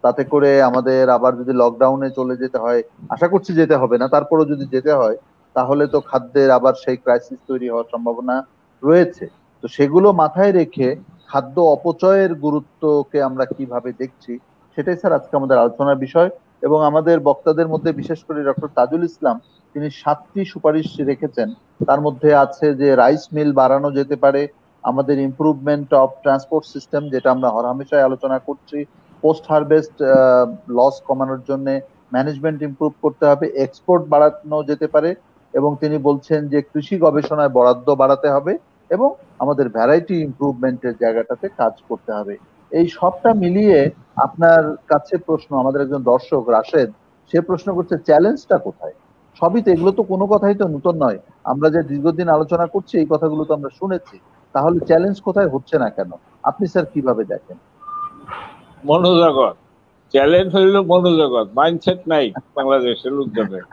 তাতে করে আমাদের আবার যদি লকডাউনে চলে যেতে হয়, আশা করছি যেতে হবে না, তারপরেও যদি যেতে হয়, তাহলে তো খাদ্যের আবার সেই ক্রাইসিস তৈরি হওয়ার সম্ভাবনা রয়েছে। তো সেগুলো মাথায় রেখে খাদ্য অপচয়ের গুরুত্বকে আমরা কিভাবে দেখছি, সেটাই স্যার আজকে আমাদের আলোচনার বিষয়। এবং আমাদের বক্তাদের মধ্যে বিশেষ করে ডক্টর তাজুল ইসলাম, তিনি 7টি সুপারিশ রেখেছেন। তার মধ্যে আছে যে রাইস মিল বাড়ানো যেতে পারে, আমাদের ইমপ্রুভমেন্ট অফ ট্রান্সপোর্ট সিস্টেম, যেটা আমরা হরহামেশাই আলোচনা করছি, পোস্ট হারভেস্ট লস কমানোর জন্য ম্যানেজমেন্ট ইমপ্রুভ করতে হবে, এক্সপোর্ট বাড়ানো যেতে পারে, এবং তিনি বলছেন যে কৃষি গবেষণায় বরাদ্দ বাড়াতে হবে এবং আমাদের ভ্যারাইটি ইমপ্রুভমেন্টের জায়গাটাতে কাজ করতে হবে। এই সবটা মিলিয়ে আপনার কাছে প্রশ্ন, আমাদের একজন দর্শক রাশেদ, সে প্রশ্ন করছে চ্যালেঞ্জটা কোথায়? সবই তো, এগুলো তো কোনো কথাই তো নতুন নয়, আমরা যে দীর্ঘদিন আলোচনা করছি এই কথাগুলো তো আমরা শুনেছি, তাহলে চ্যালেঞ্জ কোথায় হচ্ছে না কেন? আপনি স্যার কিভাবে দেখেন? মনোজগৎ চ্যালেঞ্জ হইল, মনোজগৎ মাইন্ডসেট নাই বাংলাদেশের লোকজনের।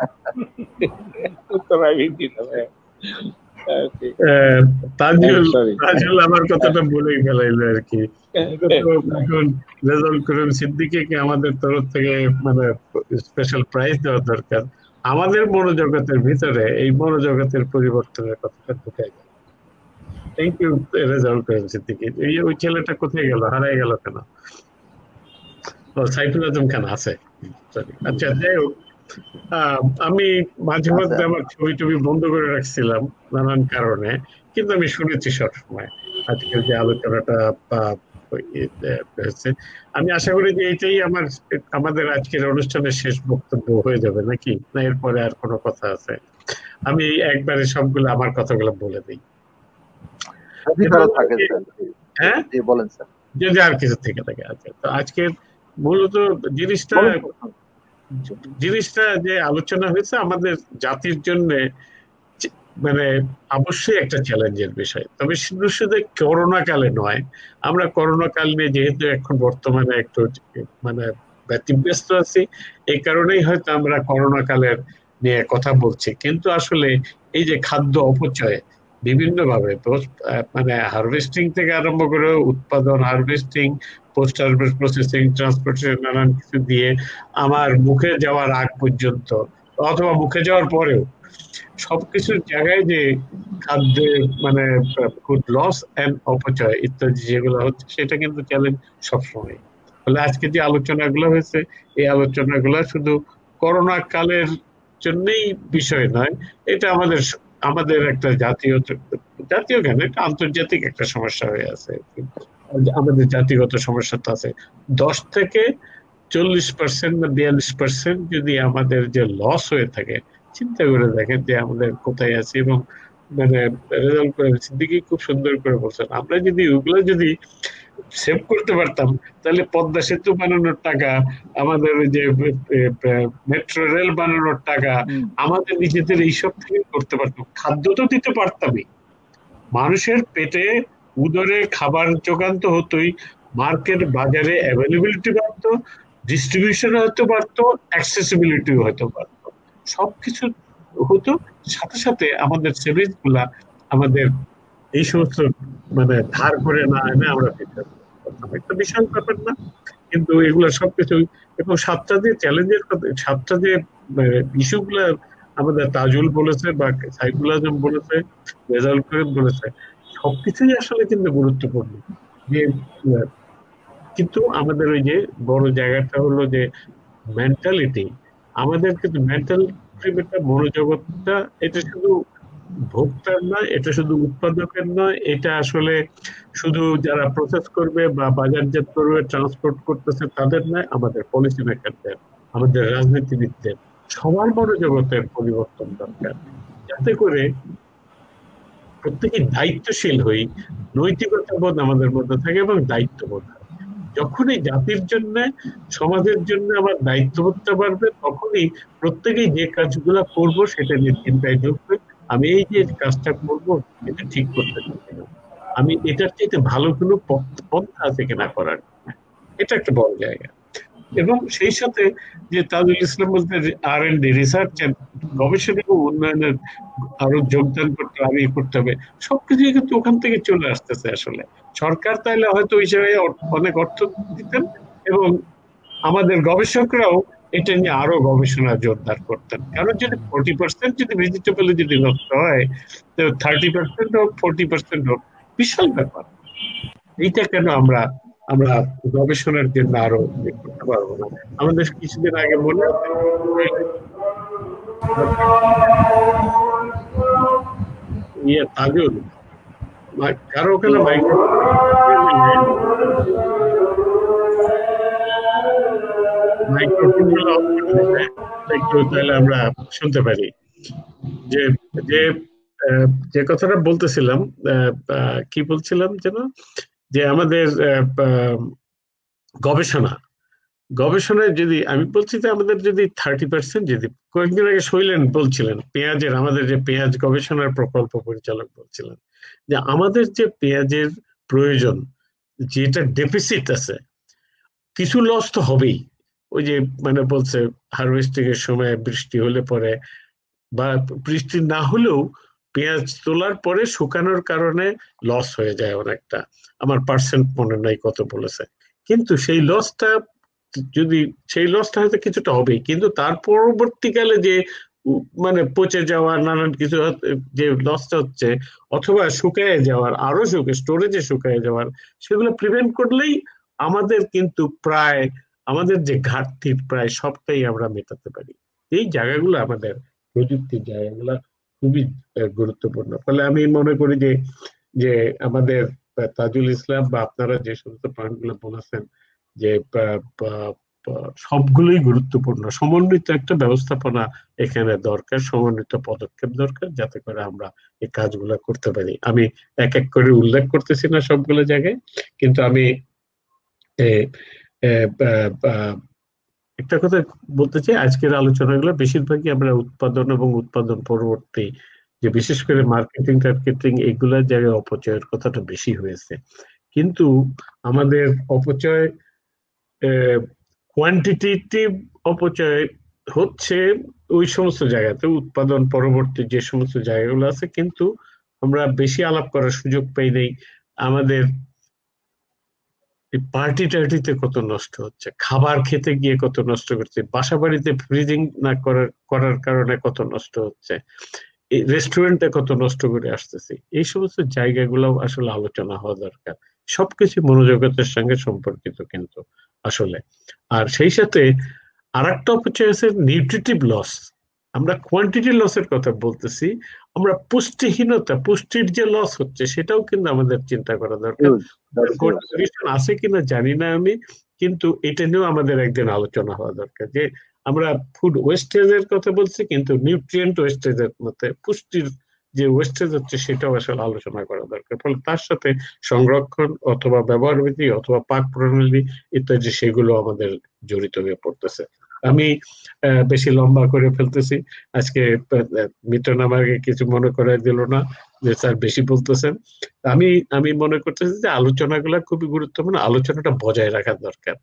তাজুল আমার কথাটা বলেই ফেলাইলো আর কি। এখন রেজাউল করিম সিদ্দিকীকে আমাদের তরফ থেকে মানে স্পেশাল প্রাইজ দেওয়া দরকার। আমাদের মনোজগতের ভিতরে এই মনোজগতের পরিবর্তনের কথাটা ঢুকাই গেল। Thank you Rezaul Karim Siddiqui. ওই ছেলেটা কোথায় গেল, হারাই গেল কেন? সাইফুল আজম খান আছে। আচ্ছা, যাই হোক, আমি মাঝে মধ্যে আমার ছবি টবি বন্ধ করে রাখছিলাম নানান কারণে, কিন্তু আমি শুনেছি সবসময় আজকের যে আলোচনাটা হয়েছে। আমি আশা করি যে এইটাই আমাদের আজকের অনুষ্ঠানের শেষ বক্তব্য হয়ে যাবে, নাকি না এরপরে আর কোনো কথা আছে? আমি একবারে সবগুলো আমার কথাগুলো বলে দিই। হ্যাঁ, বলেন স্যার, যদি আর কিছু থেকে থাকে। আচ্ছা, তো আজকের মূলত জিনিসটা যে আলোচনা হয়েছে আমাদের জাতির জন্য মানে অবশ্যই একটা চ্যালেঞ্জের বিষয়। তবে শুধু শুধু করোনা কালে নয়, আমরা করোনা কাল নিয়ে যেহেতু এখন বর্তমানে একটু মানে ব্যতিব্যস্ত আছি, এই কারণেই হয়তো আমরা করোনা কালের নিয়ে কথা বলছি। কিন্তু আসলে এই যে খাদ্য অপচয় বিভিন্ন ভাবে, মানে হারভেস্টিং থেকে আরম্ভ করে উৎপাদন, harvesting, post harvest processing, transportation, নানান কিছু দিয়ে আমার মুখে যাওয়ার আগ পর্যন্ত অথবা মুখে যাওয়ার পরেও সবকিছুর জায়গায় যে খাদ্যের মানে ফুড লস এন্ড অপচয় ইত্যাদি যেগুলো হচ্ছে, সেটা কিন্তু চ্যালেঞ্জ সবসময়। ফলে আজকে যে আলোচনাগুলো হয়েছে, এই আলোচনাগুলো শুধু করোনা কালের জন্যই বিষয় নয়, এটা আমাদের একটা জাতীয় কেন, একটা আন্তর্জাতিক একটা সমস্যা হয়ে আছে। আমাদের জাতিগত সমস্যা তো আছে। 10 থেকে 40% বা 42% যদি আমাদের যে লস হয়ে থাকে, চিন্তা করে দেখেন যে আমাদের কোথায় আছে। এবং মানে রেজাল্ট সিদ্দিকী খুব সুন্দর করে বলছেন, আমরা যদি ওগুলো যদি সেভ করতে পারতাম, তাহলে পদ্মা সেতু বানানোর টাকা, আমাদের যে মেট্রো রেল বানানোর টাকা আমাদের নিজেদের এইসব থেকে করতে পারতাম। খাদ্য তো দিতে পারতামই, মানুষের পেটে উদরে খাবার যোগান তো হতোই, মার্কেট বাজারে অ্যাভেলেবিলিটি বাড়তো, ডিস্ট্রিবিউশন হতে পারতো, অ্যাক্সেসিবিলিটি হতে পারতো, সবকিছু হতো। সাথে সাথে আমাদের সেভিংস গুলা আমাদের এই সমস্ত মানে ধার করে না এনে আমরা একটা বিশাল ব্যাপার না, কিন্তু এগুলো সবকিছু। এবং 7টা যে চ্যালেঞ্জের কথা, 7টা যে ইস্যুগুলা আমাদের তাজুল বলেছে বা সাইফুল আজম বলেছে, রেজাউল করিম বলেছে, সবকিছুই আসলে কিন্তু গুরুত্বপূর্ণ। যে কিন্তু আমাদের ওই যে বড় জায়গাটা হলো যে মেন্টালিটি, আমাদের কিন্তু মেন্টাল মনোজগৎটা এটা শুধু ভোক্তার নয়, এটা শুধু উৎপাদকের নয়, এটা আসলে শুধু যারা প্রসেস করবে বা বাজারজাত করবে, ট্রান্সপোর্ট করতেছে তাদের নয়, আমাদের পলিসি মেকারদের, আমাদের রাজনীতিবিদদের, সবার মনোজগতের পরিবর্তন দরকার, যাতে করে প্রত্যেকে দায়িত্বশীল হই, নৈতিকতা বোধ আমাদের মধ্যে থাকে এবং দায়িত্ববোধ হয়। যখনই জাতির জন্য, সমাজের জন্য আমার দায়িত্ববোধটা বাড়বে, তখনই প্রত্যেকেই যে কাজগুলো করব সেটা নিয়ে চিন্তায় ঢুকবে, আমি এই যে কাজটা করব এটা ঠিক করতে পারছি না, আমি এটার চাইতে ভালো কোনো পন্থা আছে কিনা করার, এটা একটা বড় জায়গা। এবং সেই সাথে যে তাজুল ইসলাম বলতে R&D, রিসার্চ এন্ড গবেষণা এবং উন্নয়নের আরো যোগদান করতে হবে, করতে হবে, সবকিছুই কিন্তু ওখান থেকে চলে আসতেছে। আসলে সরকার তাইলে হয়তো ওই জায়গায় অনেক অর্থ দিতেন এবং আমাদের গবেষকরাও এটা নিয়ে আরো গবেষণা জোরদার করতেন। কারণ যদি 40% যদি ভেজিটেবল যদি নষ্ট হয়, 30% হোক 40% হোক, বিশাল ব্যাপার। এইটা কেন আমরা গবেষণার জন্য আরো করতে পারবো না? আমাদের কিছুদিন আগে মনে আছে তাজুল কারো ওখানে মাইক্রোফোন একটু তাহলে আমরা শুনতে পারি। যে যে যে কথাটা বলতেছিলাম, কি বলছিলাম যেন, যে আমাদের গবেষণায় যদি আমি বলছি যে আমাদের যদি 30% যদি, কয়েকদিন আগে শৈলেন বলছিলেন পেঁয়াজের, আমাদের যে পেঁয়াজ গবেষণার প্রকল্প পরিচালক বলছিলেন যে আমাদের যে পেঁয়াজের প্রয়োজন, যেটা ডেফিসিট আছে, কিছু লস তো হবেই। ওই যে মানে বলছে হারভেস্টিং এর সময় বৃষ্টি হলে পরে, বা বৃষ্টি না হলেও পেঁয়াজ তোলার পরে শুকানোর কারণে লস হয়ে যায় অনেকটা, আমার পার্সেন্ট মনে নাই কত বলেছে, কিন্তু সেই লসটা হয়তো কিছুটা হবেই, কিন্তু তার পরবর্তীকালে যে মানে পচে যাওয়া নানান কিছু যে লসটা হচ্ছে, অথবা শুকায় যাওয়ার, আরো স্টোরেজে শুকায় যাওয়ার, সেগুলো প্রিভেন্ট করলেই আমাদের কিন্তু প্রায় আমাদের যে ঘাটতির প্রায় সবটাই আমরা মেটাতে পারি। এই জায়গাগুলো আমাদের প্রযুক্তির জায়গাগুলো খুবই গুরুত্বপূর্ণ। ফলে আমি মনে করি যে আমাদের তাজুল ইসলাম বা আপনারা যে সমস্ত পয়েন্টগুলো বলেছেন, যে সবগুলোই গুরুত্বপূর্ণ। সমন্বিত একটা ব্যবস্থাপনা এখানে দরকার, সমন্বিত পদক্ষেপ দরকার, যাতে করে আমরা এই কাজগুলো করতে পারি। আমি এক এক করে উল্লেখ করতেছি না সবগুলো জায়গায়, কিন্তু আমি একটা কথা বলতে চাই, আজকের আলোচনাগুলো বেশিরভাগই আমরা উৎপাদন এবং উৎপাদন পরবর্তী, যে বিশেষ করে মার্কেটিং এগুলোর জায়গায় অপচয়ের কথাটা বেশি হয়েছে। কিন্তু আমাদের অপচয়, কোয়ান্টিটেটিভ অপচয় হচ্ছে ওই সমস্ত জায়গাতে, উৎপাদন পরবর্তী যে সমস্ত জায়গাগুলো আছে, কিন্তু আমরা বেশি আলাপ করার সুযোগ পাই নাই। আমাদের পার্টি টার্টিতে কত নষ্ট হচ্ছে, খাবার খেতে গিয়ে কত নষ্ট করছে, বাসা বাড়িতে ফ্রিজিং না করার কারণে কত নষ্ট হচ্ছে, এই রেস্টুরেন্টে কত নষ্ট করে আসতেছি। এই সমস্ত জায়গাগুলো আসলে আলোচনা হওয়া দরকার। সবকিছু মনোজগতের সঙ্গে সম্পর্কিত কিন্তু আসলে। আর সেই সাথে আরেকটা অপচয় আছে নিউট্রিটিভ লস। আমরা কোয়ান্টিটি লসের কথা বলতেছি, আমরা পুষ্টিহীনতা, পুষ্টির যে লস হচ্ছে সেটাও কিন্তু আমাদের চিন্তা করা দরকার। আছে কিনা জানি না আমি, কিন্তু এটা নিয়েও আমাদের একদিন আলোচনা হওয়া দরকার। যে আমরা ফুড ওয়েস্টেজের কথা বলছি, কিন্তু নিউট্রিয়েন্ট ওয়েস্টেজের মধ্যে পুষ্টির যে ওয়েস্টেজ হচ্ছে সেটাও আসলে আলোচনা করা দরকার। ফলে তার সাথে সংরক্ষণ অথবা ব্যবহার বিধি অথবা পাক প্রণালী ইত্যাদি সেগুলো আমাদের জড়িত হয়ে পড়তেছে। আমি বেশি লম্বা করে ফেলতেছি আজকে, মিটন আমাকে কিছু মনে করাই দিল না যে স্যার বেশি বলতেছেন। আমি মনে করতেছি যে আলোচনাগুলো খুবই গুরুত্বপূর্ণ, আলোচনাটা বজায় রাখা দরকার।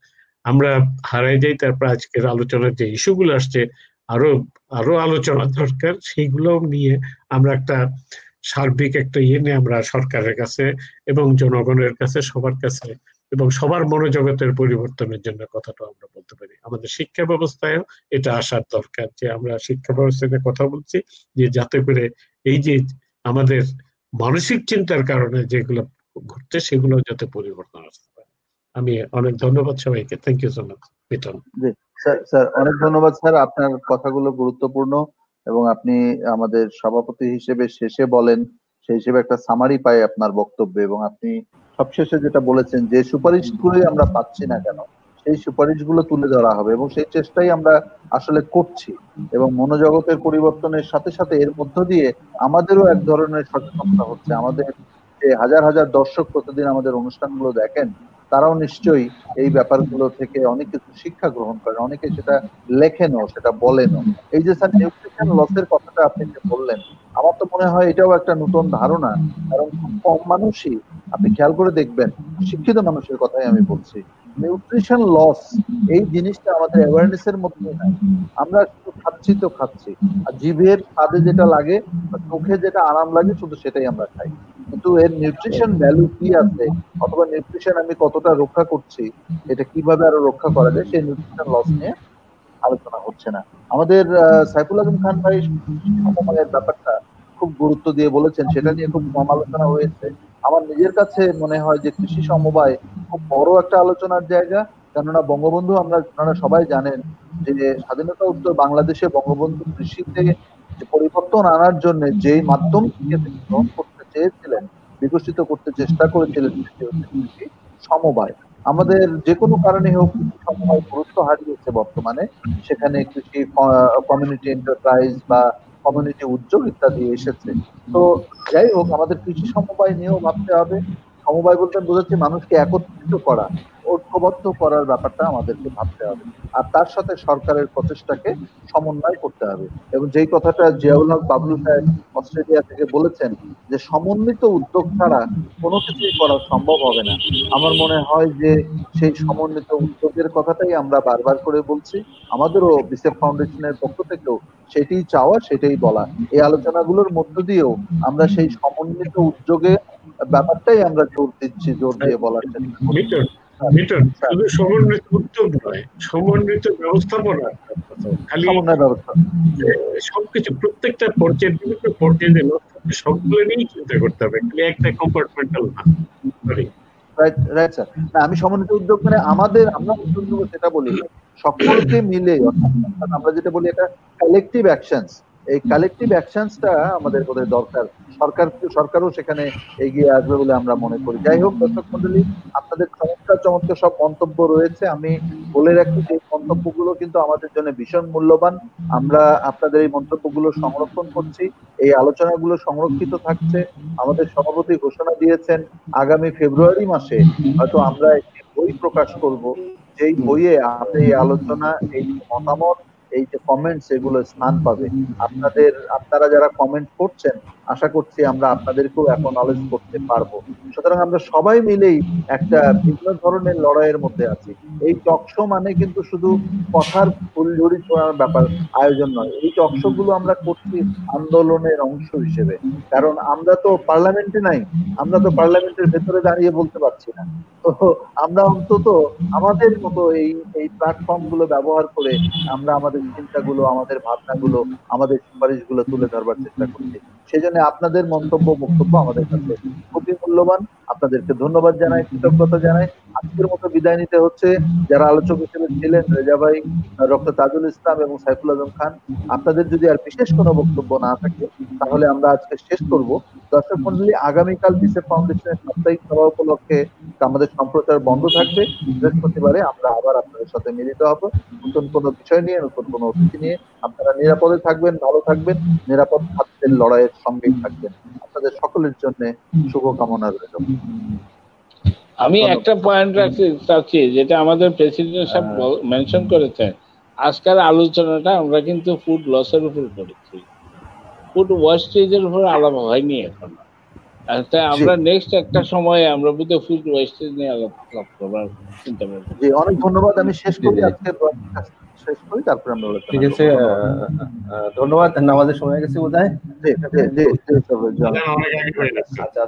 আমরা হারাই যাই, তারপর আজকের আলোচনার যে ইস্যুগুলো আসছে আরো আলোচনা দরকার, সেইগুলো নিয়ে আমরা একটা সার্বিক একটা নিয়ে আমরা সরকারের কাছে এবং জনগণের কাছে সবার কাছে এবং সবার মনোজগতের পরিবর্তনের জন্য কথাটা আমরা বলতে পারি। আমাদের শিক্ষা ব্যবস্থায় এটা আসার দরকার, যে আমরা শিক্ষা ব্যবস্থাতে কথা বলছি যে যাতে করে এই যে আমাদের মানসিক চিন্তার কারণে যেগুলো ঘটছে সেগুলো যাতে পরিবর্তন আসতে পারে। আমি অনেক ধন্যবাদ সবাইকে। Thank you so much. মিটন। জি স্যার, অনেক ধন্যবাদ স্যার, আপনার কথাগুলো গুরুত্বপূর্ণ এবং আপনি আমাদের সভাপতি হিসেবে শেষে বলেন সেই হিসেবে একটা সামারি পাই আপনার বক্তব্যে, এবং আপনি সবশেষে যেটা বলেছেন যে সুপারিশগুলোই আমরা পাচ্ছি না কেন, সেই সুপারিশগুলো তুলে ধরা হবে এবং সেই চেষ্টাই আমরা আসলে করছি। এবং মনোজগতের পরিবর্তনের সাথে সাথে এর মধ্য দিয়ে আমাদেরও এক ধরনের সচেতনতা হচ্ছে। আমাদের যে হাজার হাজার দর্শক প্রতিদিন আমাদের অনুষ্ঠানগুলো দেখেন, তারাও নিশ্চয়ই এই ব্যাপারগুলো থেকে অনেক কিছু শিক্ষা গ্রহণ করেন, অনেকে সেটা লেখেনও, সেটা বলেনও। এই যে স্যার নিউট্রিশন লসের কথাটা আপনি যে বললেন, আমার তো মনে হয় এটাও একটা নতুন ধারণা, কারণ খুব কম মানুষই, আপনি খেয়াল করে দেখবেন, শিক্ষিত মানুষের কথাই আমি বলছি, নিউট্রিশন লস এই জিনিসটা আমাদের অ্যাওয়ারনেসের মধ্যে নাই। আমরা শুধু খাচ্ছি তো খাচ্ছি, আর জিভের স্বাদে যেটা লাগে, চোখে যেটা আরাম লাগে, শুধু সেটাই আমরা খাই। কিন্তু এর নিউট্রিশন ভ্যালু কি আছে, অথবা নিউট্রিশন আমি কতটা রক্ষা করছি, এটা কিভাবে আরো রক্ষা করা যায়, সেই নিউট্রিশন লস নিয়ে আলোচনা হচ্ছে না। আমাদের সাইফুল আজম খান ভাই সমবায়ের ব্যাপারটা খুব গুরুত্ব দিয়ে বলেছেন, সেটা নিয়ে খুব কম আলোচনা হয়েছে। আমার নিজের কাছে মনে হয় যে কৃষি সমবায় খুব বড় একটা আলোচনার জায়গা, কেননা বঙ্গবন্ধু, আপনারা সবাই জানেন যে স্বাধীনতা উত্তর বাংলাদেশে বঙ্গবন্ধু কৃষিতে পরিবর্তন আনার জন্য যেই মাধ্যম গ্রহণ করতে চেয়েছিলেন, বিকশিত করতে চেষ্টা করেছিলেন, কৃষি সমবায়। আমাদের যে কোনো কারণে হোক সমবায় গুরুত্ব হারিয়েছে বর্তমানে, সেখানে কৃষি কমিউনিটি এন্টারপ্রাইজ বা কমিউনিটি উদ্যোগ ইত্যাদি এসেছে। তো যাই হোক, আমাদের কৃষি সমবায় নিয়েও ভাবতে হবে। সমবায় বলতে বোঝাচ্ছে মানুষকে একত্রিত করা, ঐক্যবদ্ধ করার ব্যাপারটা আমাদেরকে ভাবতে হবে, আর তার সাথে সরকারের প্রচেষ্টাকে সমন্বয় করতে হবে। এবং যেই কথাটা জিয়াউল হক বাবলু সাহেব অস্ট্রেলিয়া থেকে বলেছেন যে সমন্বিত উদ্যোগ ছাড়া কোনো কিছুই করা সম্ভব হবে না, আমার মনে হয় যে সেই সমন্বিত উদ্যোগের কথাটাই আমরা বারবার করে বলছি। আমাদেরও বিসেফ ফাউন্ডেশনের পক্ষ থেকেও সেটাই চাওয়া, সেটাই বলা। এই আলোচনাগুলোর মধ্য দিয়েও আমরা সেই সমন্বিত উদ্যোগে ব্যাপারটাই আমরা জোর দিচ্ছি, জোর দিয়ে বলার চেষ্টা করছি। শুধু সমন্বিত উদ্যোগ নয়, সমন্বিত ব্যবস্থাপনা, খালি সবকিছু প্রত্যেকটা পর্যায়ে, বিভিন্ন পর্যায়ে সবগুলো নিয়েই চিন্তা করতে হবে, খালি একটা কম্পার্টমেন্টাল না। রাইট স্যার, আমি সমন্বিত উদ্যোগ মানে আমরা উদ্যোগ নেবো সেটা বলি, সকলকে মিলে, আমরা যেটা বলি এটা কালেকটিভ অ্যাকশনস। এই কালেকটিভ অ্যাকশনসটা আমাদের বোধহয় দরকার, সরকারও সেখানে এগিয়ে আসবে বলে আমরা মনে করি। যাই হোক দর্শক মন্ডলী, আপনাদের চমৎকার চমৎকার সব মন্তব্য রয়েছে। আমি বলে রাখি যে মন্তব্যগুলো কিন্তু আমাদের জন্য ভীষণ মূল্যবান। আমরা আপনাদের এই মন্তব্যগুলো সংরক্ষণ করছি, এই আলোচনাগুলো সংরক্ষিত থাকছে। আমাদের সভাপতি ঘোষণা দিয়েছেন আগামী ফেব্রুয়ারি মাসে হয়তো আমরা একটি বই প্রকাশ করব, যেই বইয়ে আমাদের এই আলোচনা, এই মতামত, এই যে কমেন্টস, এগুলো স্থান পাবে। আপনারা যারা কমেন্ট করছেন, আশা করছি আমরা আপনাদেরকেও অ্যাকনলেজ করতে পারবো। সুতরাং আমরা সবাই মিলেই একটা ভিন্ন ধরনের লড়াইয়ের মধ্যে আছি। এই টকশো মানে কিন্তু শুধু কথার ফুলঝুরি ছোঁয়ার ব্যাপার আয়োজন নয়, এই টকশো গুলো আমরা করছি আন্দোলনের অংশ হিসেবে। কারণ আমরা তো পার্লামেন্টে নাই, আমরা তো পার্লামেন্টের ভেতরে দাঁড়িয়ে বলতে পারছি না। তো আমরা অন্তত আমাদের মতো এই প্ল্যাটফর্ম গুলো ব্যবহার করে আমরা আমাদের চিন্তাগুলো, আমাদের ভাবনাগুলো, আমাদের সুপারিশগুলো তুলে ধরবার চেষ্টা করছি। সেজন্য আপনাদের মন্তব্য, বক্তব্য আমাদের কাছে খুবই মূল্যবান। আপনাদেরকে ধন্যবাদ জানাই, কৃতজ্ঞতা জানাই। আজকের মতো বিদায় নিতে হচ্ছে। যারা আলোচক হিসেবে ছিলেন, রেজা ভাই, ডক্টর তাজুল ইসলাম এবং সাইফুল আজম খান, আপনাদের যদি আর বিশেষ কোনো বক্তব্য না থাকে তাহলে আমরা আজকে শেষ করব। দর্শক মন্ডলী, আগামীকাল বিসেফ ফাউন্ডেশনের সাপ্তাহিক সভা উপলক্ষে আমাদের সম্প্রচার বন্ধ থাকবে। বৃহস্পতিবারে আমরা আবার আপনাদের সাথে মিলিত হব নতুন কোনো বিষয় নিয়ে, নতুন কোনো অতিথি নিয়ে। আপনারা নিরাপদে থাকবেন, ভালো থাকবেন, নিরাপদ খাদ্যের লড়াইয়ের সঙ্গেই থাকবেন। আপনাদের সকলের জন্য শুভকামনা রইল। আমি একটা পয়েন্ট রাখতে চাচ্ছি, যেটা আমাদের প্রেসিডেন্ট সাহেব মেনশন করেছেন, আজকের আলোচনাটা আমরা কিন্তু ফুড লসের উপর করেছি, ফুড ওয়েস্টেজের উপর আলাপ হয়নি এখন। আমরা নেক্সট একটা সময়ে আমরা বুঝতে ফুড ওয়েস্টেজ নিয়ে আলাপ করবার চিন্তা করব। জি, অনেক ধন্যবাদ। আমি শেষ করি, আজকে শেষ করি, তারপরে আমরা ঠিক আছে। ধন্যবাদ, আমাদের সময় গেছে বোধহয়। জি জি জি, আচ্ছা।